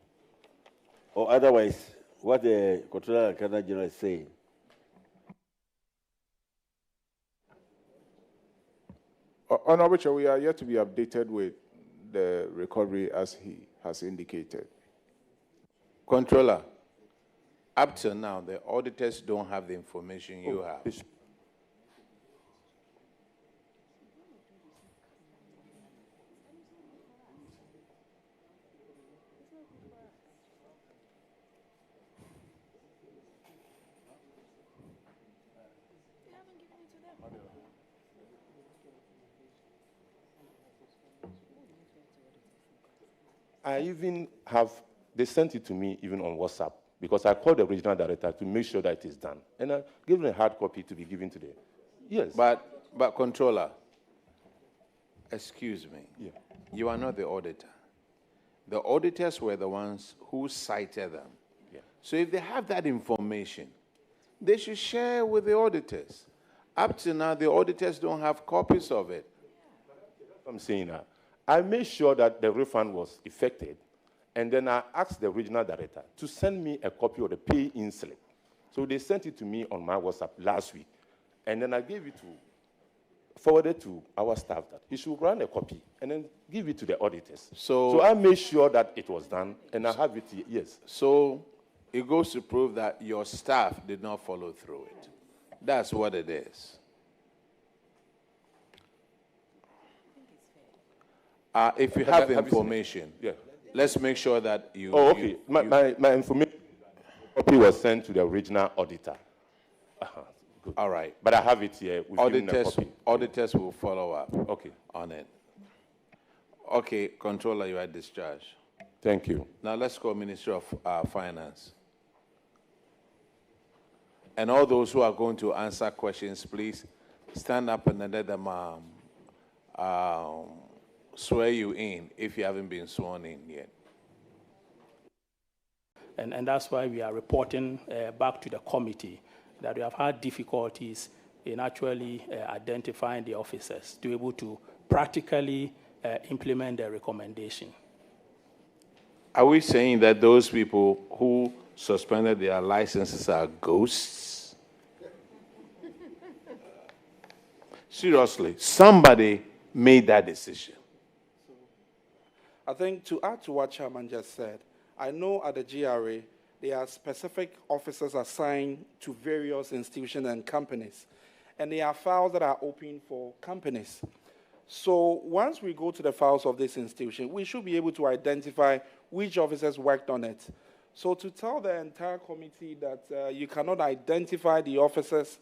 or otherwise what the Controller and Accountant General is saying? Honorable Chair, we are yet to be updated with the recovery as he has indicated. Controller, up till now, the auditors don't have the information you have. I even have, they sent it to me even on WhatsApp, because I called the regional director to make sure that it is done. And I gave them a hard copy to be given to the Yes. But Controller, excuse me. Yeah. You are not the auditor. The auditors were the ones who cited them. Yeah. So if they have that information, they should share with the auditors. Up to now, the auditors don't have copies of it. I'm saying that. I made sure that the refund was effected, and then I asked the regional director to send me a copy of the pay-in slip. So they sent it to me on my WhatsApp last week, and then I forwarded to our staff that he should run a copy and then give it to the auditors. So I made sure that it was done, and I have it here, yes. So it goes to prove that your staff did not follow through it. That's what it is. If you have the information, yeah, let's make sure that you... Oh, okay. My information copy was sent to the regional auditor. Good. All right. But I have it here. Auditors will follow up okay. on it. Okay, Controller, you are discharged. Thank you. Now let's go Ministry of Finance. And all those who are going to answer questions, please stand up and let them swear you in if you haven't been sworn in yet. And that's why we are reporting back to the committee that we have had difficulties in actually identifying the officers to be able to practically implement the recommendation. Are we saying that those people who suspended their licenses are ghosts? Seriously, somebody made that decision. I think to add to what Chairman just said, I know at the GRA, there are specific officers assigned to various institutions and companies, and there are files that are open for companies. So once we go to the files of this institution, we should be able to identify which officers worked on it. So to tell the entire committee that you cannot identify the officers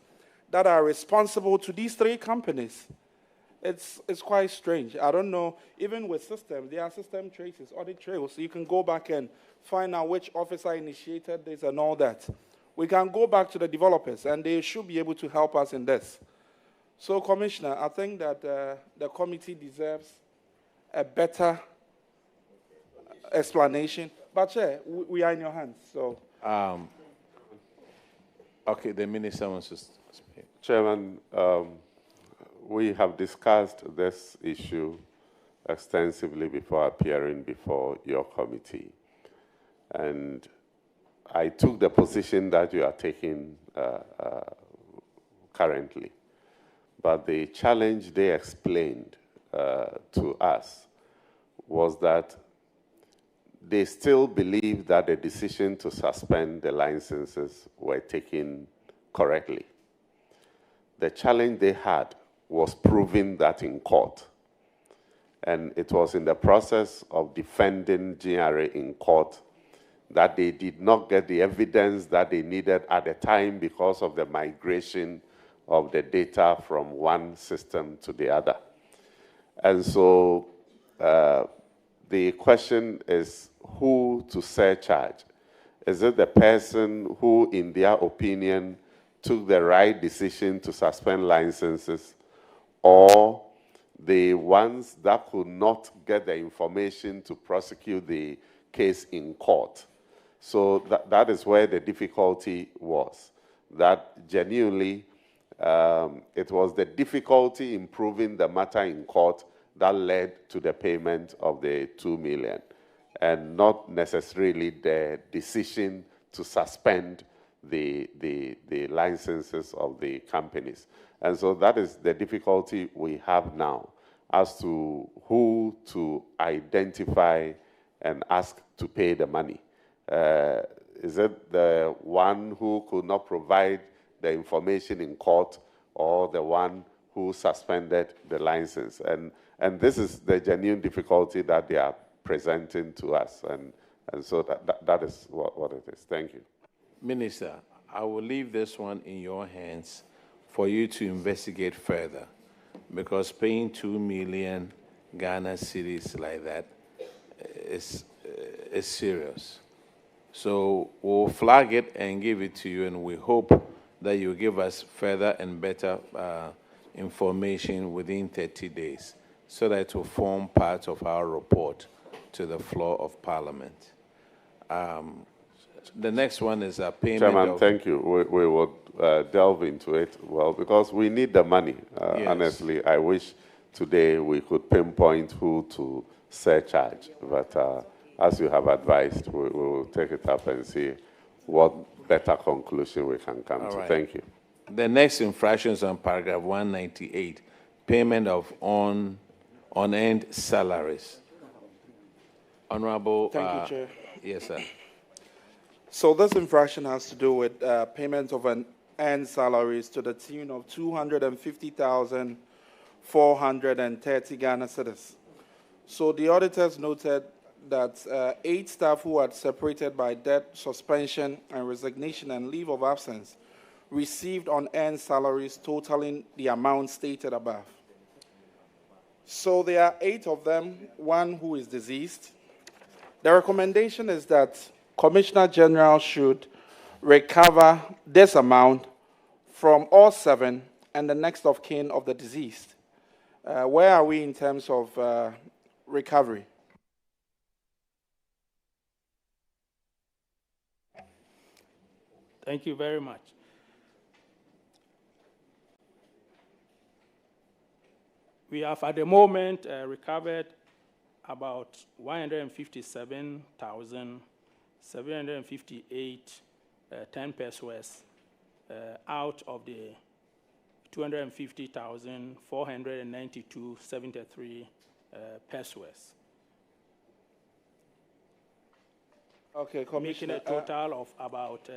that are responsible to these three companies, it's quite strange. I don't know, even with systems, there are system traces, audit trails, so you can go back and find out which officer initiated this and all that. We can go back to the developers, and they should be able to help us in this. So, Commissioner, I think that the committee deserves a better explanation. But, Chair, we are in your hands, so. Okay, the Minister wants to speak. Chairman, we have discussed this issue extensively before appearing before your committee. And I took the position that you are taking currently. But the challenge they explained to us was that they still believe that the decision to suspend the licenses were taken correctly. The challenge they had was proving that in court. And it was in the process of defending GRA in court that they did not get the evidence that they needed at the time because of the migration of the data from one system to the other. And so the question is who to surcharge. Is it the person who, in their opinion, took the right decision to suspend licenses, or the ones that could not get the information to prosecute the case in court? So that is where the difficulty was, that genuinely it was the difficulty in proving the matter in court that led to the payment of the $2 million, and not necessarily the decision to suspend the licenses of the companies. And so that is the difficulty we have now as to who to identify and ask to pay the money. Is it the one who could not provide the information in court, or the one who suspended the license? And this is the genuine difficulty that they are presenting to us. And so that is what it is. Thank you. Minister, I will leave this one in your hands for you to investigate further, because paying 2 million Ghana cedis like that is serious. So we'll flag it and give it to you, and we hope that you give us further and better information within 30 days so that it will form part of our report to the floor of Parliament. The next one is a payment Chairman, of... thank you. We will delve into it, well, because we need the money. Yes. Honestly, I wish today we could pinpoint who to surcharge, but as you have advised, we will take it up and see what better conclusion we can come to. Right. Thank you. The next infraction is on paragraph 198, payment of unearned salaries. Honorable... Thank you, Chair. Yes, sir. So this infraction has to do with payment of unearned salaries to the tune of 250,430 Ghana cedis. So the auditors noted that 8 staff who had separated by death, suspension, and resignation and leave of absence received unearned salaries totaling the amount stated above. So there are 8 of them, 1 who is deceased. The recommendation is that Commissioner-General should recover this amount from all 7 and the next of kin of the deceased. Where are we in terms of recovery? Thank you very much. We have at the moment recovered about 157,758 10 pesos out of the 250,492.73 pesos. Okay, Commissioner. Making a total of about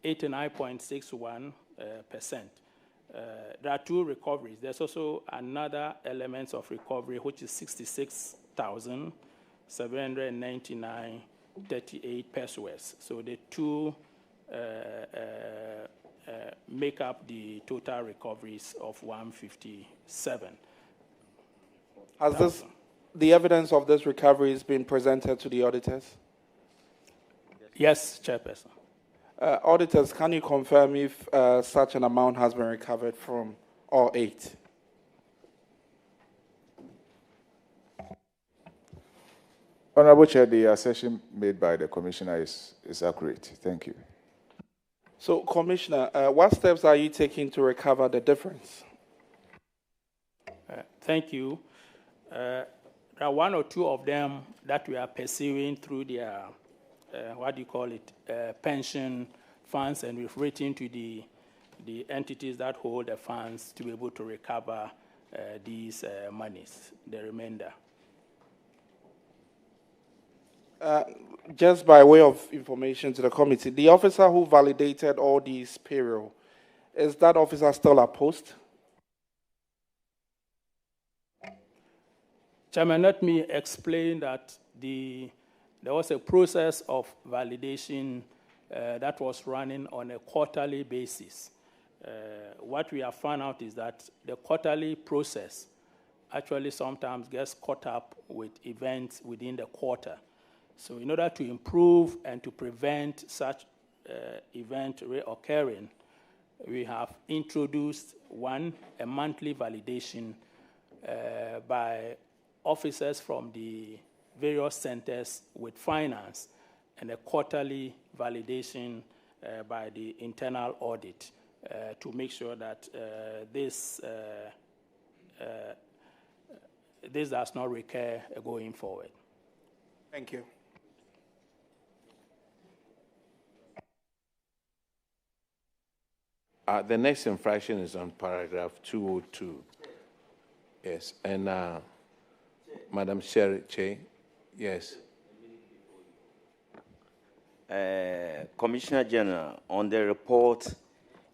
89.61%. There are 2 recoveries. There's also another element of recovery, which is 66,799.38 pesos. So the 2 make up the total recoveries of 157. Has the evidence of this recovery has been presented to the auditors? Yes, Chairperson. Auditors, can you confirm if such an amount has been recovered from all 8? Honorable Chair, the assertion made by the Commissioner is accurate. Thank you. So, Commissioner, what steps are you taking to recover the difference? Thank you. There are 1 or 2 of them that we are pursuing through their, pension funds, and we've written to the entities that hold the funds to be able to recover these monies, the remainder. Just by way of information to the committee, the officer who validated all these payroll, is that officer still at post? Chairman, let me explain that there was a process of validation that was running on a quarterly basis. What we have found out is that the quarterly process actually sometimes gets caught up with events within the quarter. So in order to improve and to prevent such event reoccurring, we have introduced a monthly validation by officers from the various centers with finance, and a quarterly validation by the internal audit to make sure that this does not recur going forward. Thank you. The next infraction is on paragraph 202. Yes, and Madam Sherry Che, yes. Commissioner General, on the report,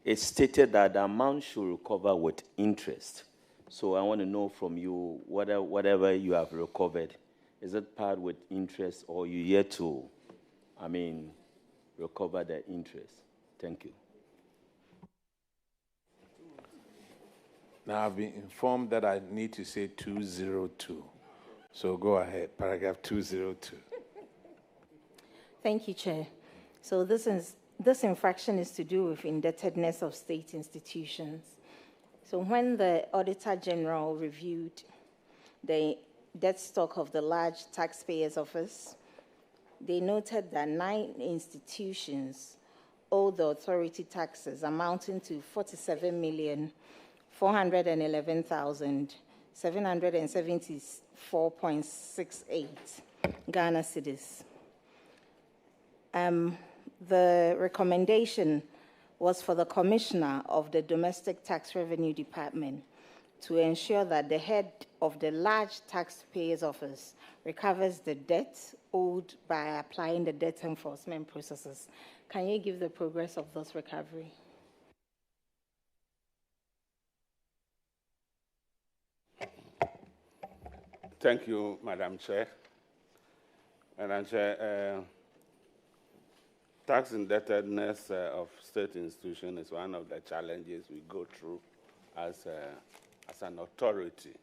it stated that the amount should recover with interest. So I want to know from you, whatever you have recovered, is it part with interest, or you yet to, recover the interest? Thank you. Now I've been informed that I need to say 202. So go ahead, paragraph 202. Thank you, Chair. So this is This infraction is to do with indebtedness of state institutions. So when the Auditor-General reviewed the debt stock of the large taxpayers' office, they noted that 9 institutions owe the authority taxes amounting to 47,411,774.68 Ghana cedis. The recommendation was for the Commissioner of the Domestic Tax Revenue Department to ensure that the head of the large taxpayers' office recovers the debt owed by applying the debt enforcement processes. Can you give the progress of this recovery? Thank you, Madam Chair. Madam Chair, tax indebtedness of state institutions is one of the challenges we go through as an authority.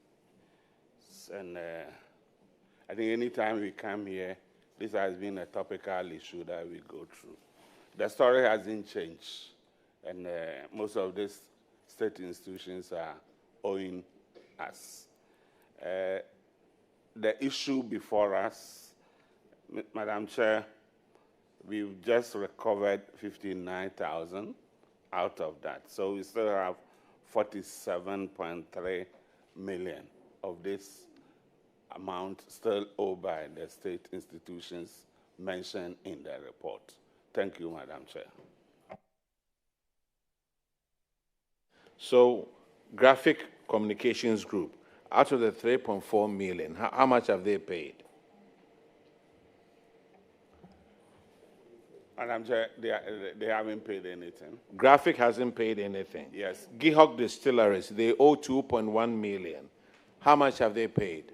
And I think anytime we come here, this has been a topical issue that we go through. The story hasn't changed, and most of these state institutions are owing us. The issue before us, Madam Chair, we've just recovered 59,000 out of that. So we still have 47.3 million of this amount still owed by the state institutions mentioned in the report. Thank you, Madam Chair. So, Graphic Communications Group, out of the 3.4 million, how much have they paid? Madam Chair, they haven't paid anything. Graphic hasn't paid anything. Yes. Gihok Distilleries, they owe 2.1 million. How much have they paid?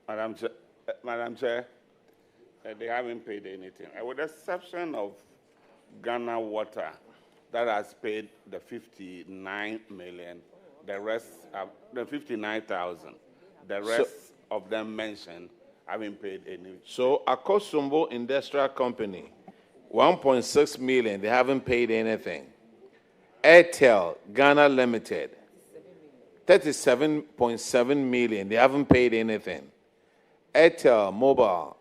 Madam Chair, they haven't paid anything. With the exception of Ghana Water, that has paid the 59 million, the rest, the 59,000. The rest of them mentioned haven't paid any. So, Akosombo Industrial Company, 1.6 million, they haven't paid anything. Airtel, Ghana Limited, 37.7 million, they haven't paid anything. Airtel Mobile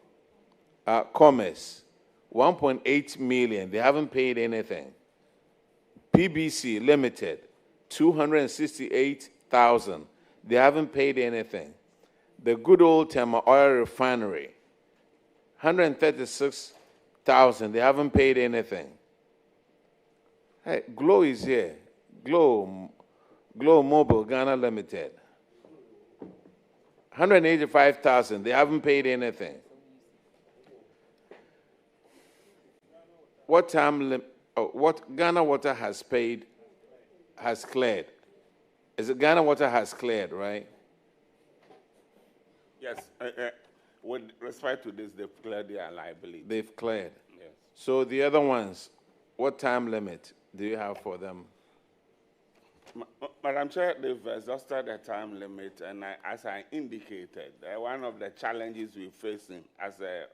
Commerce, 1.8 million, they haven't paid anything. PBC Limited, 268,000, they haven't paid anything. The good old Tema Oil Refinery, 136,000, they haven't paid anything. Hey, Glow is here. Glow Mobile Ghana Limited, 185,000, they haven't paid anything. What Ghana Water has paid has cleared. Is it Ghana Water has cleared, right? Yes. With respect to this, they've cleared their liability. They've cleared. Yes. So the other ones, what time limit do you have for them? Madam Chair, they've exhausted the time limit, and as I indicated, one of the challenges we're facing as a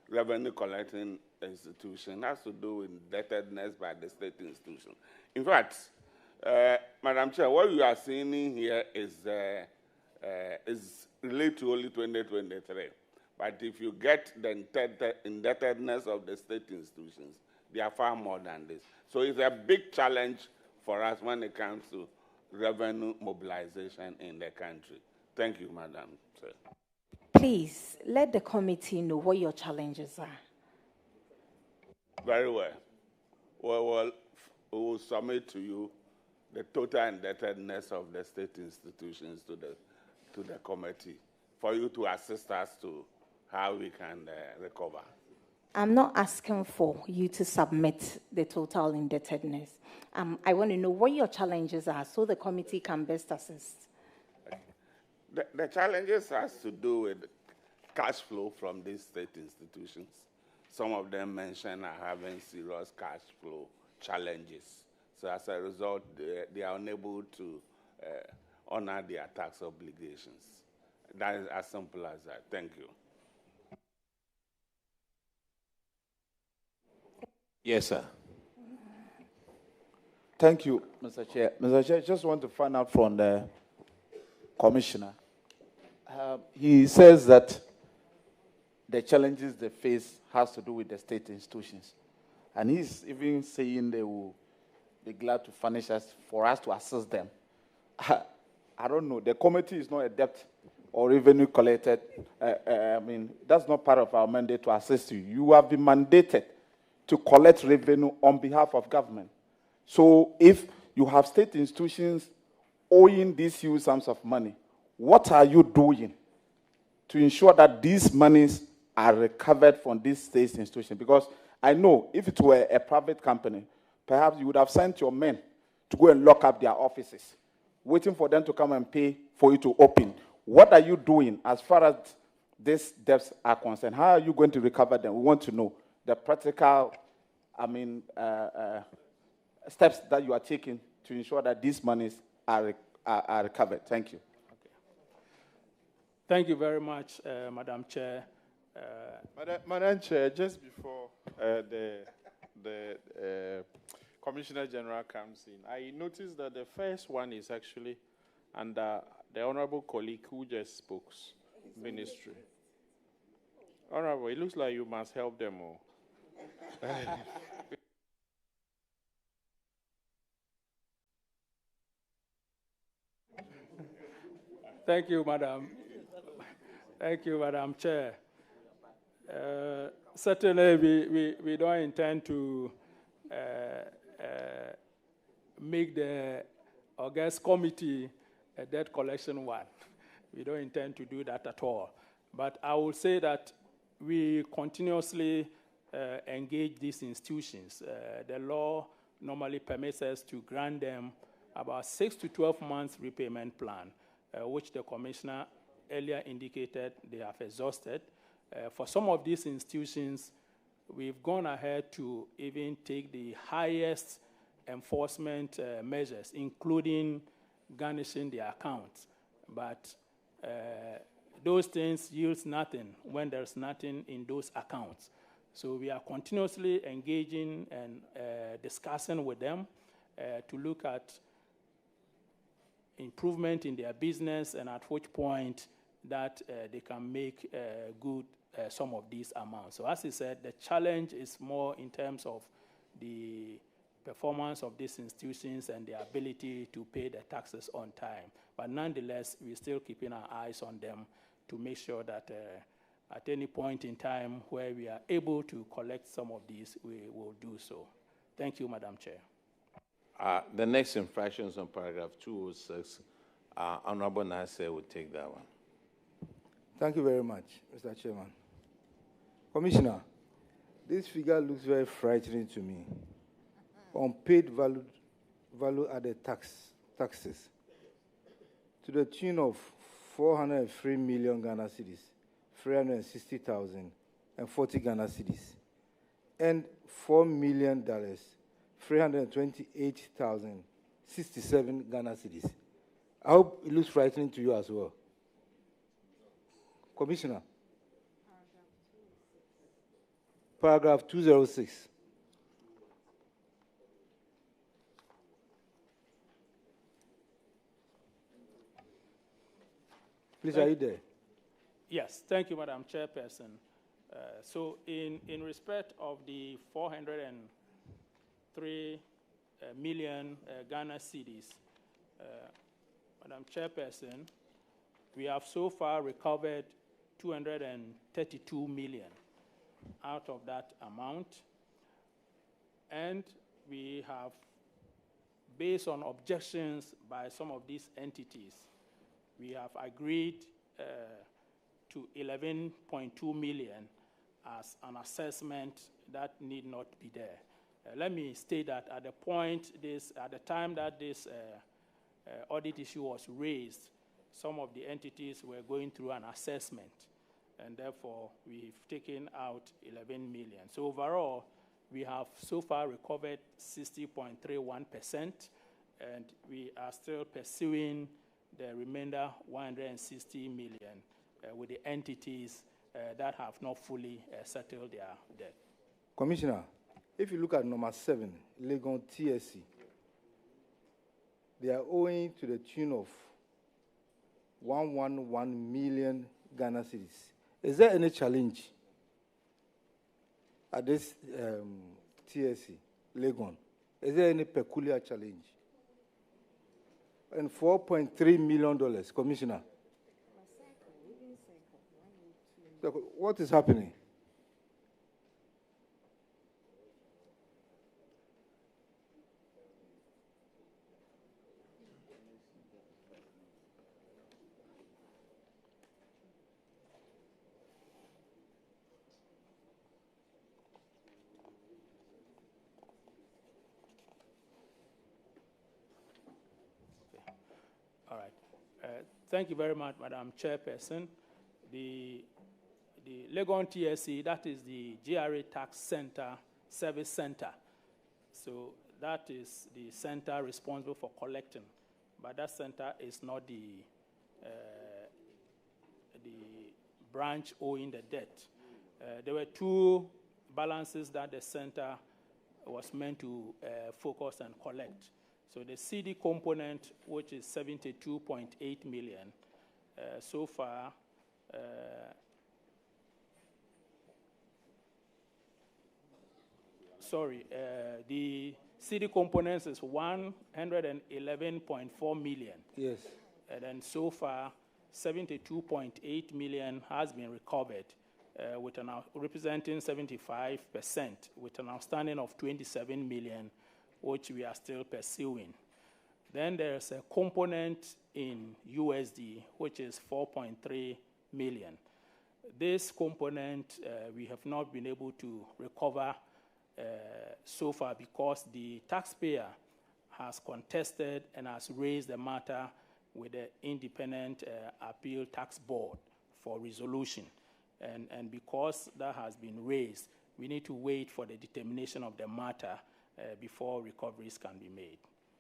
revenue collecting institution has to do with indebtedness by the state institution. In fact, Madam Chair, what you are seeing in here is related to only 2023. But if you get the indebtedness of the state institutions, they are far more than this. So it's a big challenge for us when it comes to revenue mobilization in the country. Thank you, Madam Chair. Please, let the committee know what your challenges are. Very well. We will submit to you the total indebtedness of the state institutions to the committee for you to assist us to how we can recover. I'm not asking for you to submit the total indebtedness. I want to know what your challenges are so the committee can best assist. The challenges has to do with cash flow from these state institutions. Some of them mentioned are having serious cash flow challenges. So as a result, they are unable to honor their tax obligations. That is as simple as that. Thank you. Yes, sir. Thank you, Mr. Chair. Mr. Chair, I just want to find out from the Commissioner. He says that the challenges they face has to do with the state institutions. And he's even saying they will be glad to furnish us for us to assist them. I don't know. The committee is not a debt or revenue collected. I mean, that's not part of our mandate to assist you. You have been mandated to collect revenue on behalf of government. So if you have state institutions owing these huge sums of money, what are you doing to ensure that these monies are recovered from these state institutions? Because I know if it were a private company, perhaps you would have sent your men to go and lock up their offices, waiting for them to come and pay for you to open. What are you doing as far as these debts are concerned? How are you going to recover them? We want to know the practical, steps that you are taking to ensure that these monies are recovered. Thank you. Okay. Thank you very much, Madam Chair. Madam Chair, just before the Commissioner General comes in, I noticed that the first one is actually under the honorable colleague who just spoke, Ministry. Honorable, it looks like you must help them all. Thank you, Madam. Thank you, Madam Chair. Certainly, we don't intend to make the August committee a debt collection one. We don't intend to do that at all. But I will say that we continuously engage these institutions. The law normally permits us to grant them about 6 to 12 months repayment plan, which the Commissioner earlier indicated they have exhausted. For some of these institutions, we've gone ahead to even take the highest enforcement measures, including garnishing their accounts. But those things yields nothing when there's nothing in those accounts. So we are continuously engaging and discussing with them to look at improvement in their business and at which point that they can make good some of these amounts. So as I said, the challenge is more in terms of the performance of these institutions and their ability to pay the taxes on time. But nonetheless, we're still keeping our eyes on them to make sure that at any point in time where we are able to collect some of these, we will do so. Thank you, Madam Chair. The next infractions on paragraph 206, Honorable Nasser will take that one. Thank you very much, Mr. Chairman. Commissioner, this figure looks very frightening to me. Unpaid value-added taxes to the tune of 403 million Ghana cedis, 360,040 Ghana cedis, and $4 million, 328,067 Ghana cedis. I hope it looks frightening to you as well. Commissioner, paragraph 206. Please, are you there? Yes, thank you, Madam Chairperson. So in respect of the 403 million Ghana cedis, Madam Chairperson, we have so far recovered 232 million out of that amount. And we have, based on objections by some of these entities, we have agreed to 11.2 million as an assessment that need not be there. Let me state that at the time that this audit issue was raised, some of the entities were going through an assessment, and therefore we've taken out 11 million. So overall, we have so far recovered 60.31%, and we are still pursuing the remainder 160 million with the entities that have not fully settled their debt. Commissioner, If you look at number 7, Legon TSC, they are owing to the tune of 111 million Ghana cedis. Is there any challenge at this TSC, Legon? Is there any peculiar challenge? And $4.3 million, Commissioner. Look, what is happening? All right. Thank you very much, Madam Chairperson. The Legon TSC, that is the GRA Tax Center Service Center. So that is the center responsible for collecting, but that center is not the branch owing the debt. There were 2 balances that the center was meant to focus and collect. So the CD component, which is 72.8 million, so far, the CD components is 111.4 million. Yes. And then so far, 72.8 million has been recovered, with representing 75%, with an outstanding of 27 million, which we are still pursuing. Then there's a component in USD, which is 4.3 million. This component, we have not been able to recover so far because the taxpayer has contested and has raised the matter with the Independent Appeal Tax Board for resolution. And because that has been raised, we need to wait for the determination of the matter before recoveries can be made.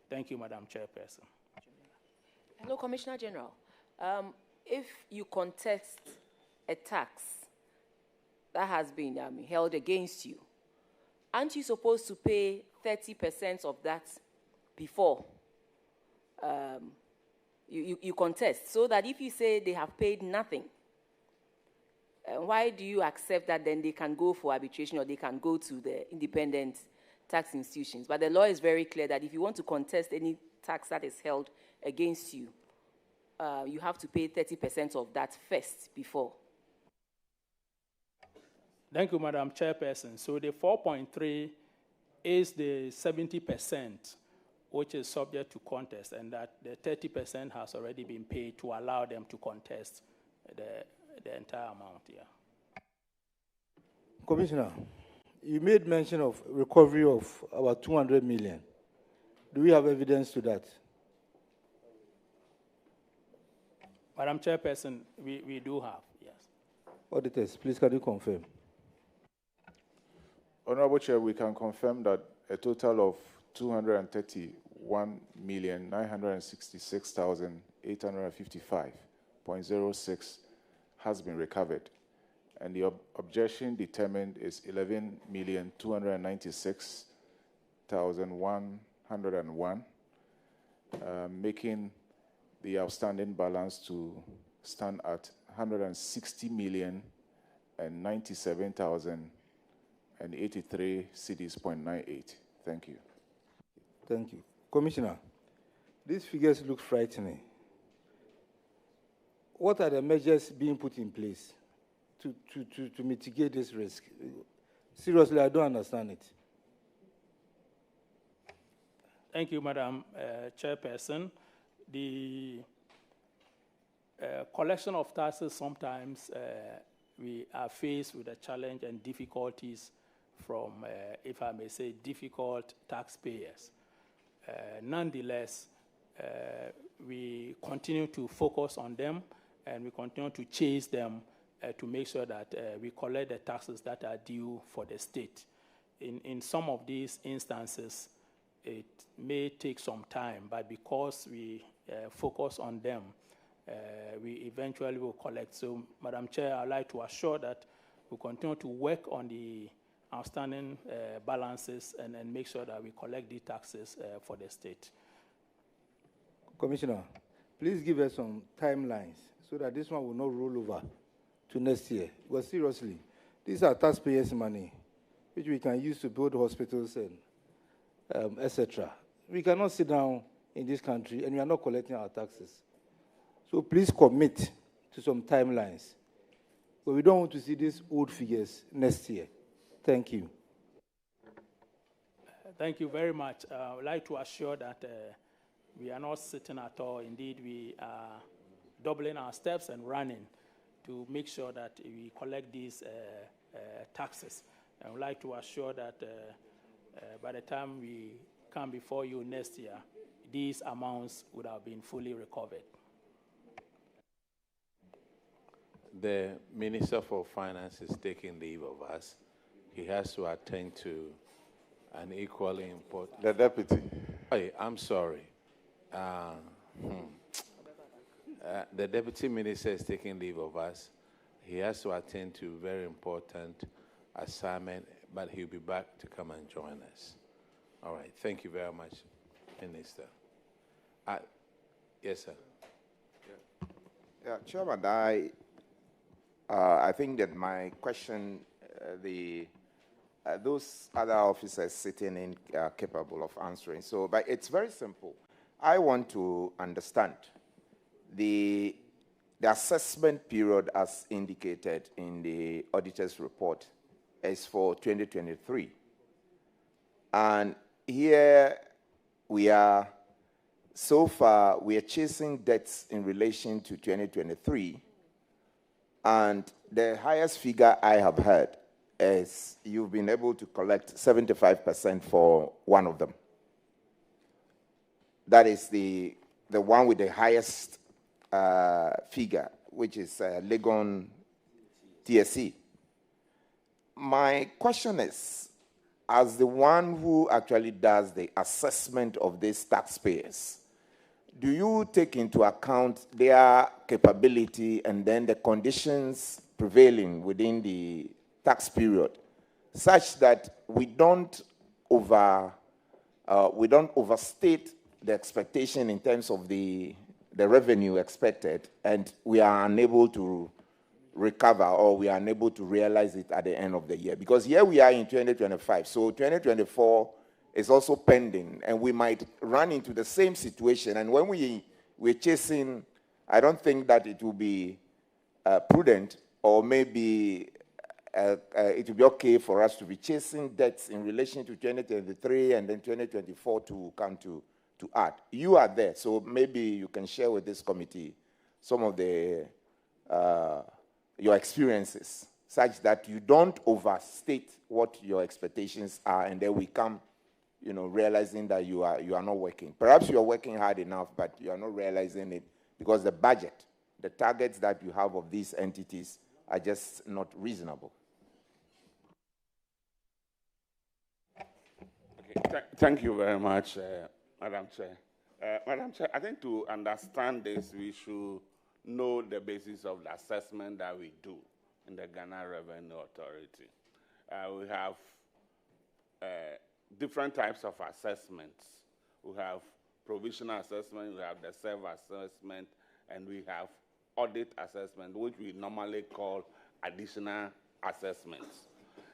Thank you, Madam Chairperson. Hello, Commissioner General. If you contest a tax that has been held against you, aren't you supposed to pay 30% of that before you contest? So that if you say they have paid nothing, why do you accept that then they can go for arbitration or they can go to the independent tax institutions? But the law is very clear that if you want to contest any tax that is held against you, you have to pay 30% of that first before. Thank you, Madam Chairperson. So the 4.3 is the 70%, which is subject to contest, and that the 30% has already been paid to allow them to contest the entire amount. Yeah. Commissioner, you made mention of recovery of about 200 million. Do we have evidence to that? Madam Chairperson, we do have, yes. Auditors, please can you confirm? Honorable Chair, we can confirm that a total of 231,966,855.06 has been recovered, and the objection determined is 11,296,101, making the outstanding balance to stand at 160,097,083 cedis.98. Thank you. Thank you. Commissioner, these figures look frightening. What are the measures being put in place to mitigate this risk? Seriously, I don't understand it. Thank you, Madam Chairperson. The collection of taxes, sometimes we are faced with a challenge and difficulties from, if I may say, difficult taxpayers. Nonetheless, we continue to focus on them, and we continue to chase them to make sure that we collect the taxes that are due for the state. In some of these instances, it may take some time, but because we focus on them, we eventually will collect. So, Madam Chair, I'd like to assure that we continue to work on the outstanding balances and make sure that we collect the taxes for the state. Commissioner, please give us some timelines so that this one will not roll over to next year. Because seriously, these are taxpayers' money, which we can use to build hospitals and etc. We cannot sit down in this country and we are not collecting our taxes. So please commit to some timelines. But we don't want to see these old figures next year. Thank you. Thank you very much. I would like to assure that we are not sitting at all. Indeed, we are doubling our steps and running to make sure that we collect these taxes. I would like to assure that by the time we come before you next year, these amounts would have been fully recovered. The Minister for Finance is taking leave of us. He has to attend to an equally important... The Deputy. Hey, I'm sorry. The Deputy Minister is taking leave of us. He has to attend to a very important assignment, but he'll be back to come and join us. All right. Thank you very much, Minister. Yes, sir. Yeah, Chairman, I think that my question, those other officers sitting in are capable of answering. So, but it's very simple. I want to understand the assessment period as indicated in the auditor's report is for 2023. And here we are, so far, we are chasing debts in relation to 2023. And the highest figure I have heard is you've been able to collect 75% for one of them. That is the one with the highest figure, which is Legon TSC. My question is, as the one who actually does the assessment of these taxpayers, do you take into account their capability and then the conditions prevailing within the tax period, such that we don't overstate the expectation in terms of the revenue expected, and we are unable to recover or we are unable to realize it at the end of the year? Because here we are in 2025, so 2024 is also pending, and we might run into the same situation. And when we're chasing, I don't think that it will be prudent, or maybe it will be okay for us to be chasing debts in relation to 2023 and then 2024 to come to add. You are there, so maybe you can share with this committee some of the your experiences, such that you don't overstate what your expectations are, and then we come, realizing that you are not working. Perhaps you are working hard enough, but you are not realizing it because the budget, the targets that you have of these entities are just not reasonable. Okay. Thank you very much, Madam Chair. Madam Chair, I think to understand this, we should know the basis of the assessment that we do in the Ghana Revenue Authority. We have different types of assessments. We have provisional assessment, we have the self-assessment, and we have audit assessment, which we normally call additional assessments.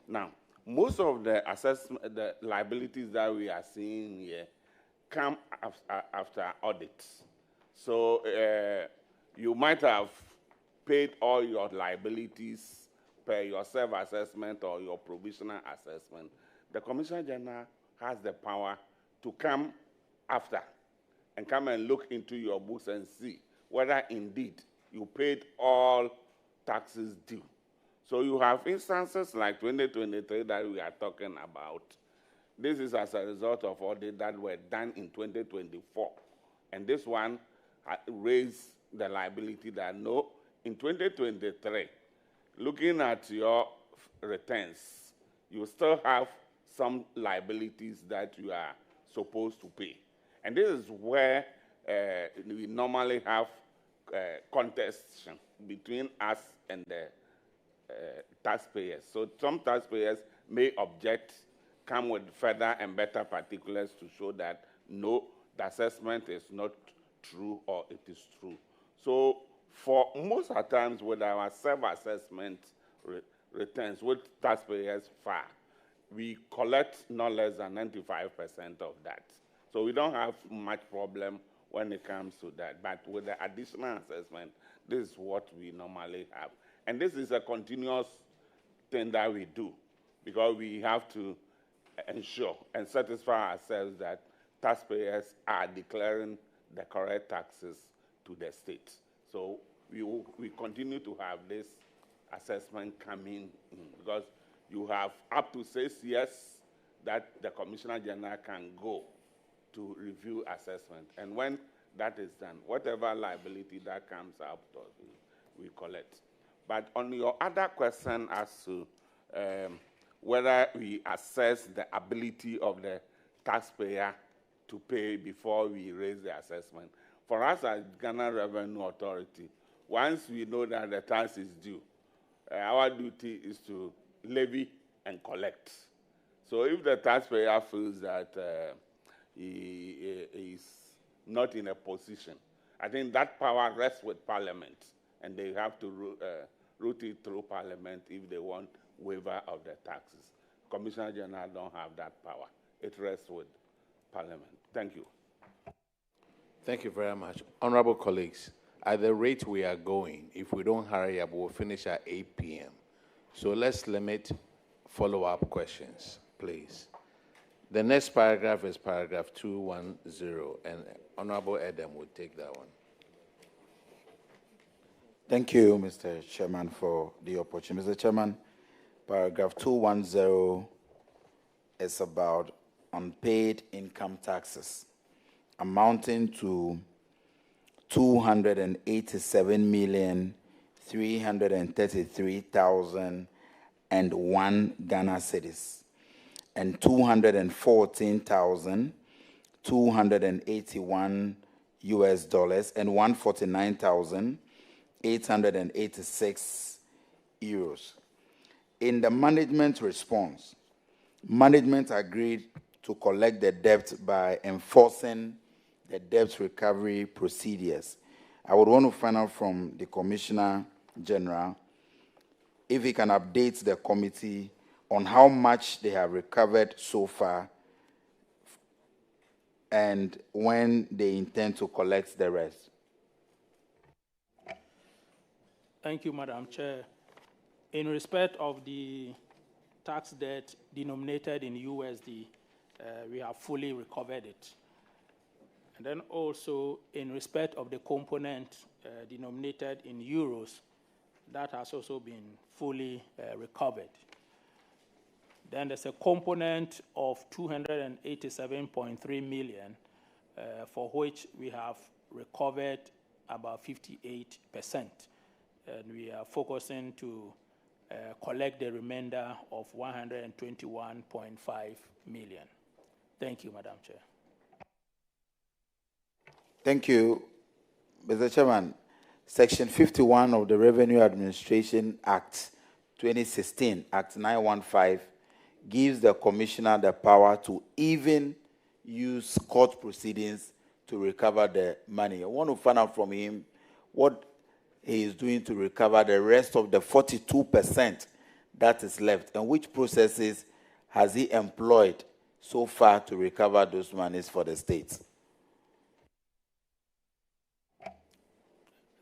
Now, most of the liabilities that we are seeing here come after audits. So you might have paid all your liabilities per your self-assessment or your provisional assessment. The Commissioner General has the power to come after and come and look into your books and see whether indeed you paid all taxes due. So you have instances like 2023 that we are talking about. This is as a result of audit that were done in 2024. And this one raised the liability that no, in 2023, looking at your returns, you still have some liabilities that you are supposed to pay. And this is where we normally have contestation between us and the taxpayers. So some taxpayers may object, come with further and better particulars to show that no, the assessment is not true or it is true. So for most of the times with our self-assessment returns, which taxpayers file, we collect no less than 95% of that. So we don't have much problem when it comes to that. But with the additional assessment, this is what we normally have. And this is a continuous thing that we do, because we have to ensure and satisfy ourselves that taxpayers are declaring the correct taxes to the state. So we continue to have this assessment coming in, because you have up to 6 years that the Commissioner General can go to review assessment. And when that is done, whatever liability that comes out of it, we collect. But on your other question as to whether we assess the ability of the taxpayer to pay before we raise the assessment, for us as Ghana Revenue Authority, once we know that the tax is due, our duty is to levy and collect. So if the taxpayer feels that he is not in a position, I think that power rests with Parliament, and they have to route it through Parliament if they want waiver of the taxes. Commissioner General don't have that power. It rests with Parliament. Thank you. Thank you very much. Honorable colleagues, at the rate we are going, if we don't hurry up, we'll finish at 8 p.m. So let's limit follow-up questions, please. The next paragraph is paragraph 210, and Honorable Adam will take that one. Thank you, Mr. Chairman, for the opportunity. Mr. Chairman, paragraph 210 is about unpaid income taxes amounting to 287,333,001 Ghana cedis and 214,281 US dollars and 149,886 euros. In the management response, management agreed to collect the debt by enforcing the debt recovery procedures. I would want to find out from the Commissioner General if he can update the committee on how much they have recovered so far and when they intend to collect the rest. Thank you, Madam Chair. In respect of the tax debt denominated in USD, we have fully recovered it. And then also, in respect of the component denominated in euros, that has also been fully recovered. Then there's a component of 287.3 million, for which we have recovered about 58%. And we are focusing to collect the remainder of 121.5 million. Thank you, Madam Chair. Thank you, Mr. Chairman. Section 51 of the Revenue Administration Act 2016, Act 915, gives the Commissioner the power to even use court proceedings to recover the money. I want to find out from him what he is doing to recover the rest of the 42% that is left, and which processes has he employed so far to recover those monies for the states.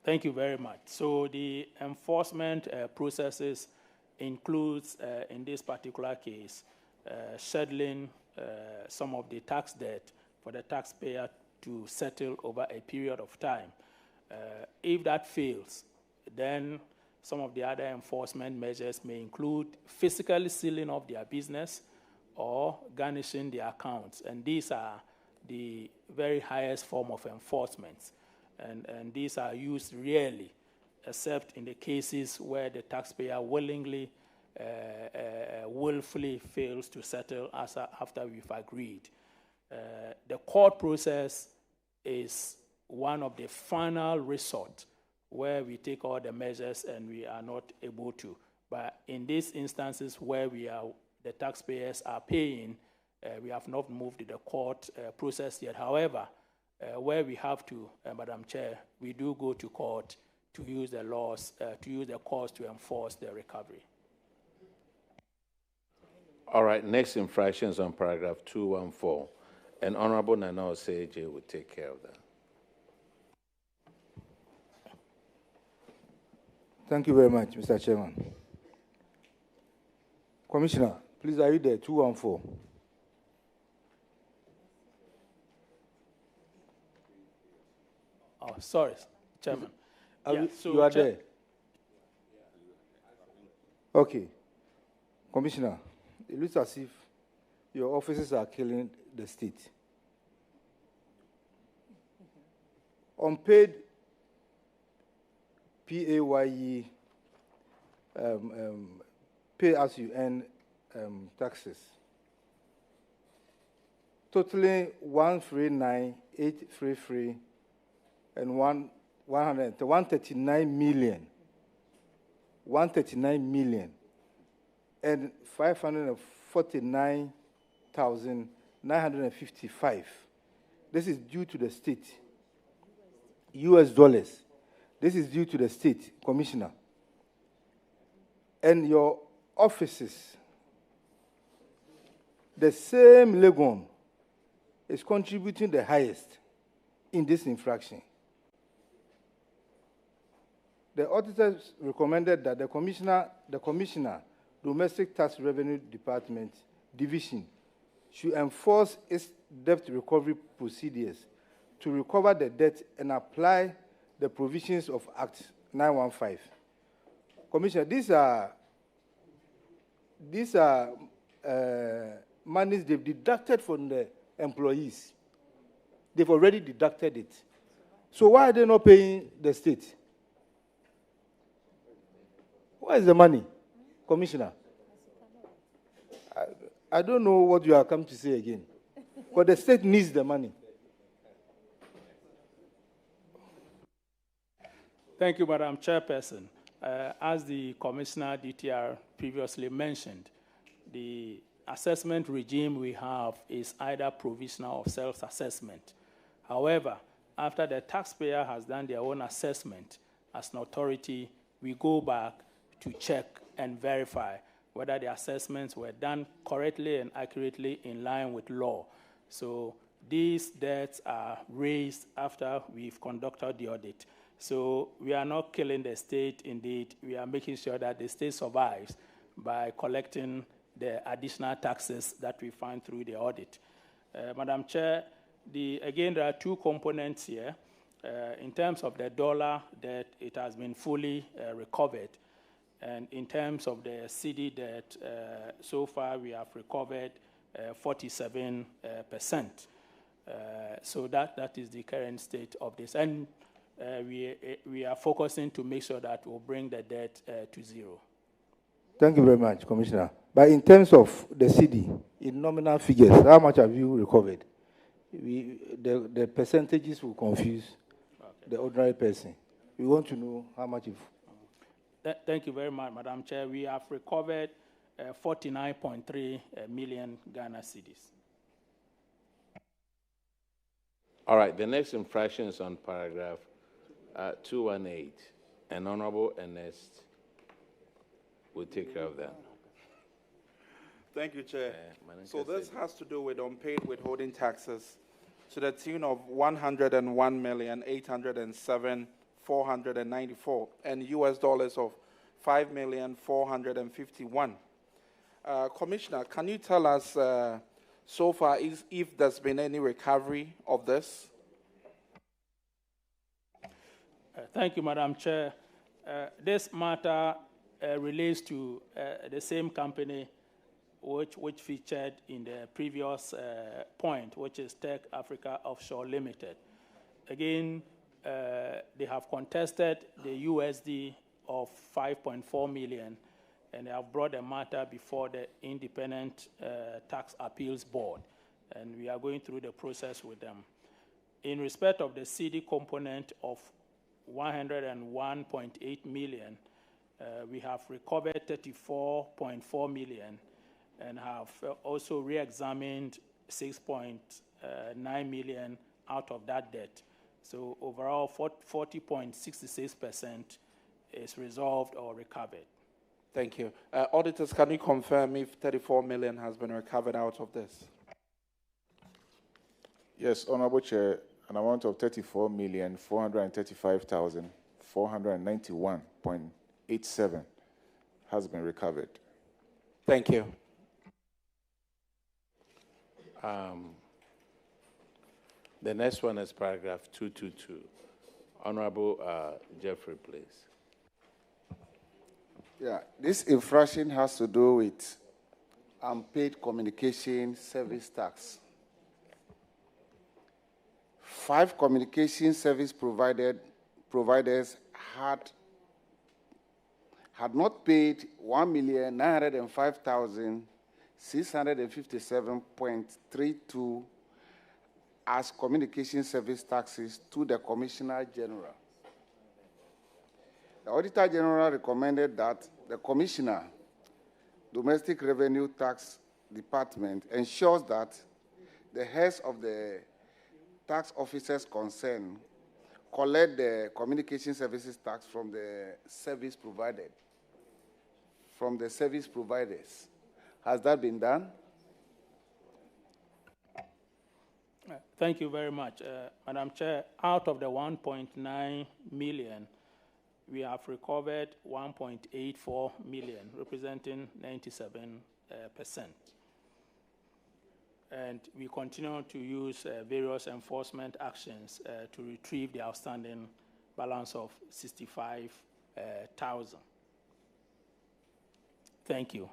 Thank you very much. So the enforcement processes includes, in this particular case, settling some of the tax debt for the taxpayer to settle over a period of time. If that fails, then some of the other enforcement measures may include physically sealing off their business or garnishing their accounts. And these are the very highest form of enforcement. And these are used rarely, except in the cases where the taxpayer willfully fails to settle after we've agreed. The court process is one of the final resort where we take all the measures and we are not able to. But in these instances where we are the taxpayers are paying. We have not moved to the court process yet. However, where we have to, Madam Chair, we do go to court to use the laws, to use the courts to enforce the recovery. All right, next infraction is on paragraph 214. And Honorable Nana Oseje will take care of that. Thank you very much, Mr. Chairman. Commissioner, please, are you there? 214. Oh, sorry, Chairman. You are there? Okay. Commissioner, it looks as if your officers are killing the state. Unpaid PAYE, pay as you earn taxes, totaling 139,833 and 139 million. 139 million and 549,955. This is due to the state. US dollars. This is due to the state, Commissioner. And your offices, the same Legon is contributing the highest in this infraction. The auditors recommended that the Commissioner, Domestic Tax Revenue Department Division, should enforce its debt recovery procedures to recover the debt and apply the provisions of Act 915. Commissioner, these are monies they've deducted from the employees. They've already deducted it. So why are they not paying the state? Where is the money, Commissioner? I don't know what you are come to say again. But the state needs the money. Thank you, Madam Chairperson. As the Commissioner DTR previously mentioned, the assessment regime we have is either provisional or self-assessment. However, after the taxpayer has done their own assessment, as an authority, we go back to check and verify whether the assessments were done correctly and accurately in line with law. So these debts are raised after we've conducted the audit. So we are not killing the state, indeed. We are making sure that the state survives by collecting the additional taxes that we find through the audit. Madam Chair, again, there are two components here. In terms of the dollar debt, it has been fully recovered. And in terms of the CD debt, so far we have recovered 47%. So that is the current state of this. And we are focusing to make sure that we'll bring the debt to zero. Thank you very much, Commissioner. But in terms of the CD, in nominal figures, how much have you recovered? The percentages will confuse the ordinary person. We want to know how much you've... Thank you very much, Madam Chair. We have recovered 49.3 million Ghana cedis. All right, the next infraction is on paragraph 218. And Honorable Ernest will take care of that. Thank you, Chair. So this has to do with unpaid withholding taxes to the tune of 101,807,494 and US dollars of 5,451,000. Commissioner, can you tell us so far if there's been any recovery of this? Thank you, Madam Chair. This matter relates to the same company which featured in the previous point, which is Tech Africa Offshore Limited. Again, they have contested the USD of 5.4 million, and they have brought the matter before the Independent Tax Appeals Board, and we are going through the process with them. In respect of the CD component of 101.8 million, we have recovered 34.4 million, and have also re-examined 6.9 million out of that debt. So overall, 40.66% is resolved or recovered. Thank you. Auditors, can you confirm if 34 million has been recovered out of this? Yes, Honorable Chair, an amount of 34,435,491.87 has been recovered. Thank you. The next one is paragraph 222. Honorable Jeffrey, please. Yeah, this infraction has to do with unpaid communication service tax. 5 communication service providers had not paid 1,905,657.32 as communication service taxes to the Commissioner General. The Auditor-General recommended that the Commissioner, Domestic Revenue Tax Department, ensures that the heads of the tax officers concerned collect the communication services tax from the service providers. Has that been done? Thank you very much. Madam Chair, out of the 1.9 million, we have recovered 1.84 million, representing 97%. And we continue to use various enforcement actions to retrieve the outstanding balance of 65,000. Thank you.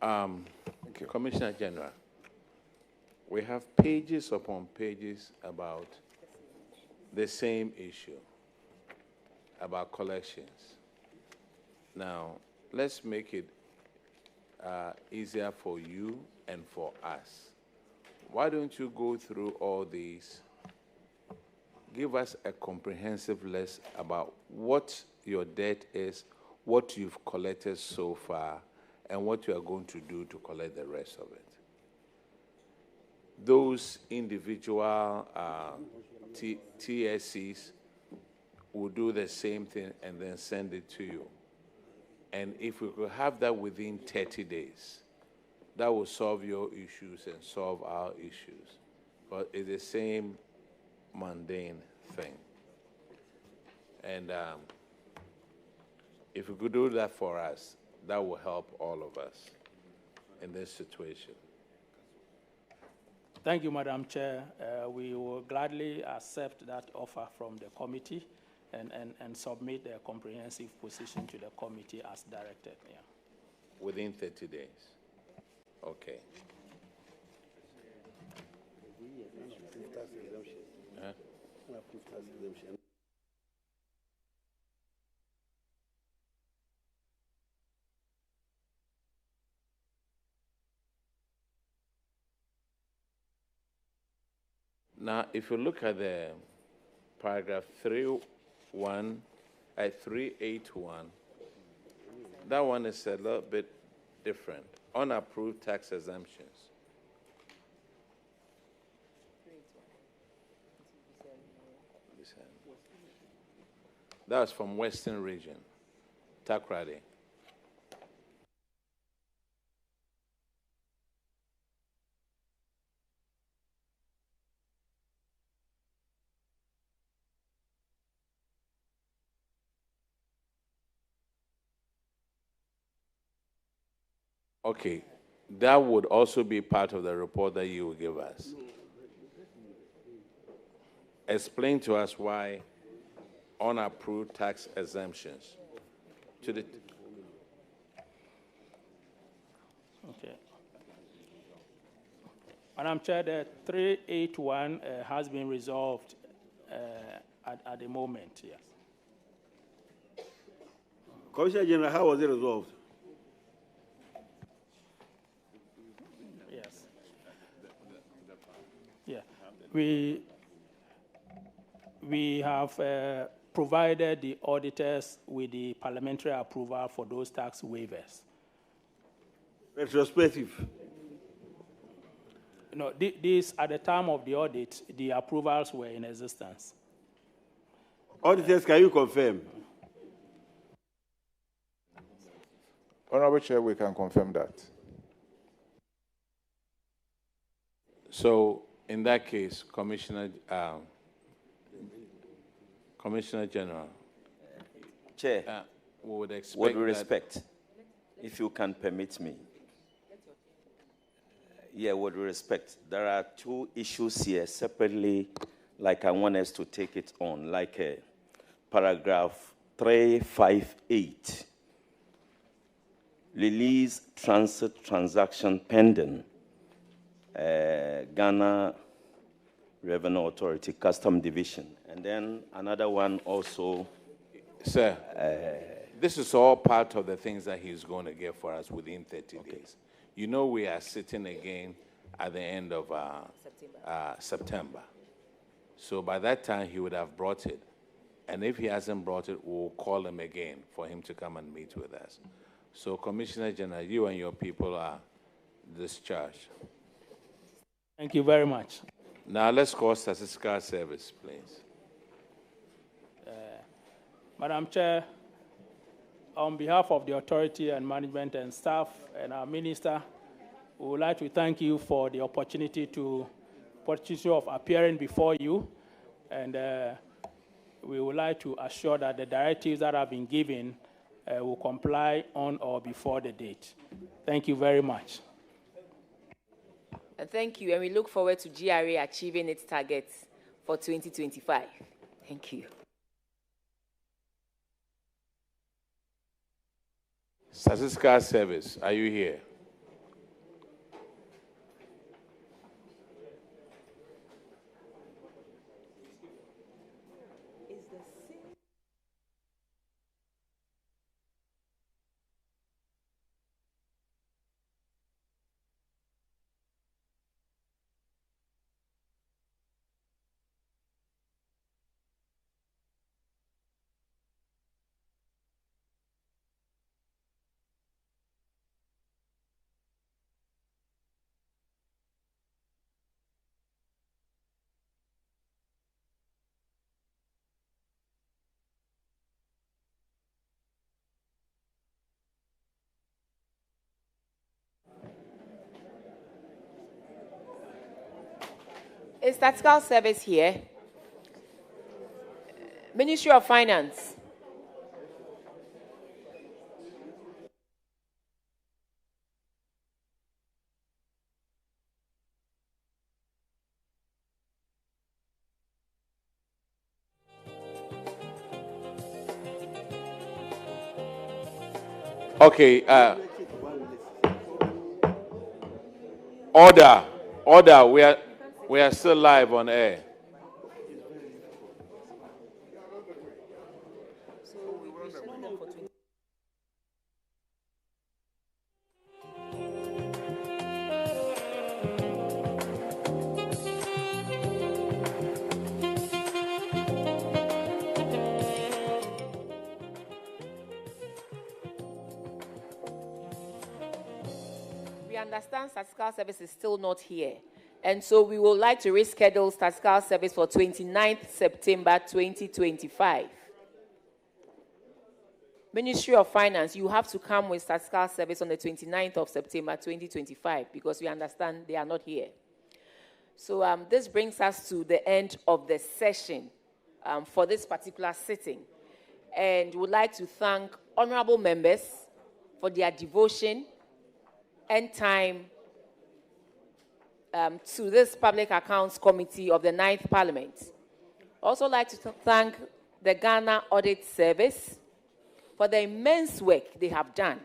Thank you. Commissioner General, we have pages upon pages about the same issue, about collections. Now, let's make it easier for you and for us. Why don't you go through all these, give us a comprehensive list about what your debt is, what you've collected so far, and what you are going to do to collect the rest of it. Those individual TSCs will do the same thing and then send it to you. And if we could have that within 30 days, that will solve your issues and solve our issues. But it's the same mundane thing. And if we could do that for us, that will help all of us in this situation. Thank you, Madam Chair. We will gladly accept that offer from the committee and submit a comprehensive position to the committee as directed. Yeah. Within 30 days. Okay. Now, if you look at the paragraph 381, that one is a little bit different. Unapproved tax exemptions. That's from Western Region, Takrady. Okay, that would also be part of the report that you will give us. Explain to us why unapproved tax exemptions to the... Okay. Madam Chair, the 381 has been resolved at the moment, yes. Commissioner General, how was it resolved? Yes. Yeah. We have provided the auditors with the parliamentary approval for those tax waivers. Retrospective. No, this at the time of the audit, the approvals were in existence. Auditors, can you confirm? Honorable Chair, we can confirm that. So, in that case, Commissioner General. Chair, we would expect with respect, if you can permit me. Yeah, with respect, there are two issues here separately, like I want us to take it on, like paragraph 358. Release transit transaction pending. Ghana Revenue Authority, Custom Division. And then another one also. Sir, this is all part of the things that he's going to get for us within 30 days. You know we are sitting again at the end of September. So by that time, he would have brought it. And if he hasn't brought it, we'll call him again for him to come and meet with us. So, Commissioner General, you and your people are discharged. Thank you very much. Now, let's call Statistical Service, please. Madam Chair, on behalf of the authority and management and staff and our minister, we would like to thank you for the opportunity of appearing before you. And we would like to assure that the directives that have been given will comply on or before the date. Thank you very much. Thank you, and we look forward to GRA achieving its targets for 2025. Thank you. Statistical Service, are you here? Is Statistical Service here? Ministry of Finance. Okay. Order. We are still live on air. We understand Statistical Service is still not here. And so we would like to reschedule Statistical Service for 29th September 2025. Ministry of Finance, you have to come with Statistical Service on the 29th of September 2025 because we understand they are not here. So this brings us to the end of the session for this particular sitting. And would like to thank honorable members for their devotion and time to this Public Accounts Committee of the 9th Parliament. Also like to thank the Ghana Audit Service for the immense work they have done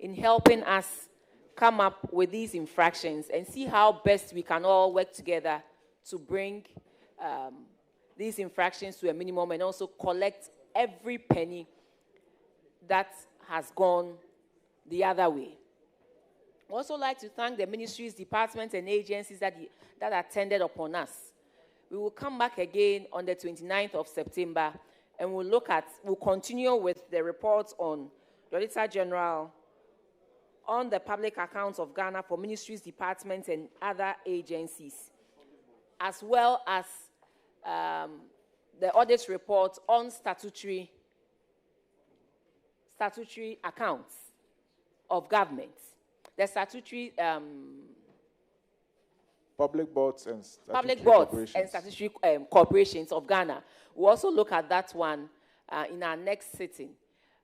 in helping us come up with these infractions and see how best we can all work together to bring these infractions to a minimum and also collect every penny that has gone the other way. I also like to thank the ministries, departments, and agencies that attended upon us. We will come back again on the 29th of September, and we'll continue with the reports on the Auditor-General, on the public accounts of Ghana for ministries, departments, and other agencies, as well as the audit report on statutory accounts of government. The statutory public boards and statutory corporations of Ghana. We'll also look at that one in our next sitting.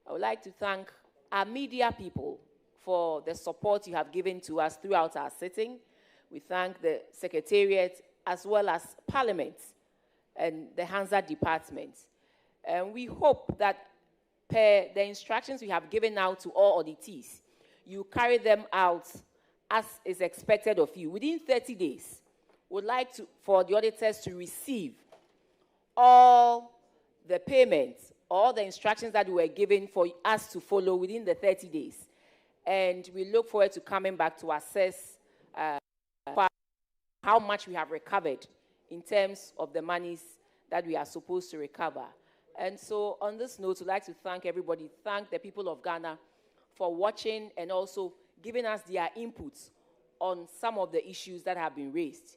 I would like to thank our media people for the support you have given to us throughout our sitting. We thank the Secretariat as well as Parliament and the Hansard Department. And we hope that per the instructions we have given out to all auditees, you carry them out as is expected of you. Within 30 days, we'd like for the auditors to receive all the payments, all the instructions that were given for us to follow within the 30 days. And we look forward to coming back to assess how much we have recovered in terms of the monies that we are supposed to recover. And so on this note, we'd like to thank everybody, thank the people of Ghana for watching and also giving us their inputs on some of the issues that have been raised.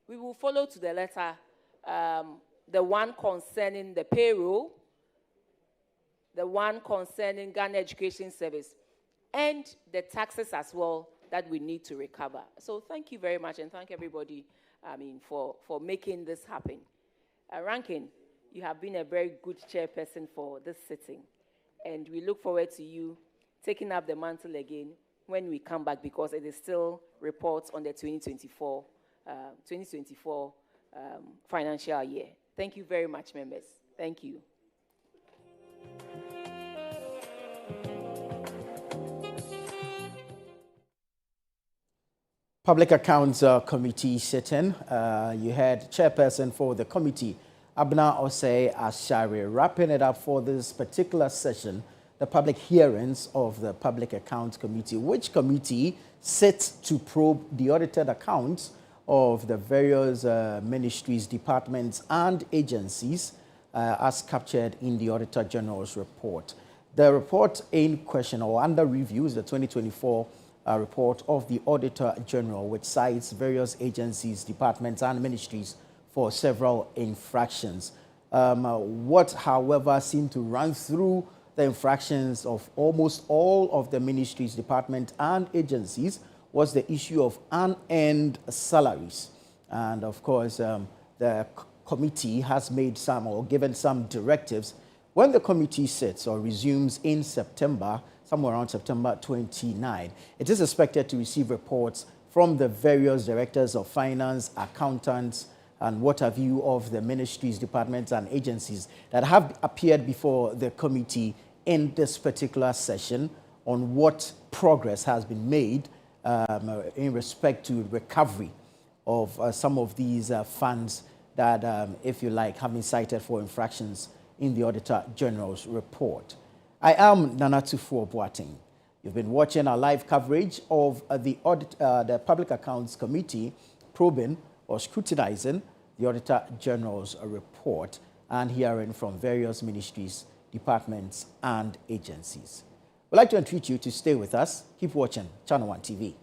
We will follow to the letter the one concerning the payroll, the one concerning Ghana Education Service, and the taxes as well that we need to recover. So thank you very much, and thank everybody for making this happen. Rankin, you have been a very good chairperson for this sitting, and we look forward to you taking up the mantle again when we come back, because it is still reports on the 2024 financial year. Thank you very much, members. Thank you. Public Accounts Committee sitting. You had chairperson for the committee, Abna Osei Ashari, wrapping it up for this particular session, the public hearings of the Public Accounts Committee, which committee sits to probe the audited accounts of the various ministries, departments, and agencies as captured in the Auditor-General's report. The report in question or under review is the 2024 report of the Auditor-General, which cites various agencies, departments, and ministries for several infractions. What, however, seemed to run through the infractions of almost all of the ministries, departments, and agencies was the issue of unearned salaries. And of course, the committee has made some or given some directives. When the committee sits or resumes in September, somewhere around September 29, it is expected to receive reports from the various directors of finance, accountants, and what have you of the ministries, departments, and agencies that have appeared before the committee in this particular session on what progress has been made in respect to recovery of some of these funds that, if you like, have been cited for infractions in the Auditor-General's report. I am Nana Tufo Boateng. You've been watching our live coverage of the Public Accounts Committee probing or scrutinizing the Auditor-General's report and hearing from various ministries, departments, and agencies. We'd like to entreat you to stay with us. Keep watching ChannelOne TV.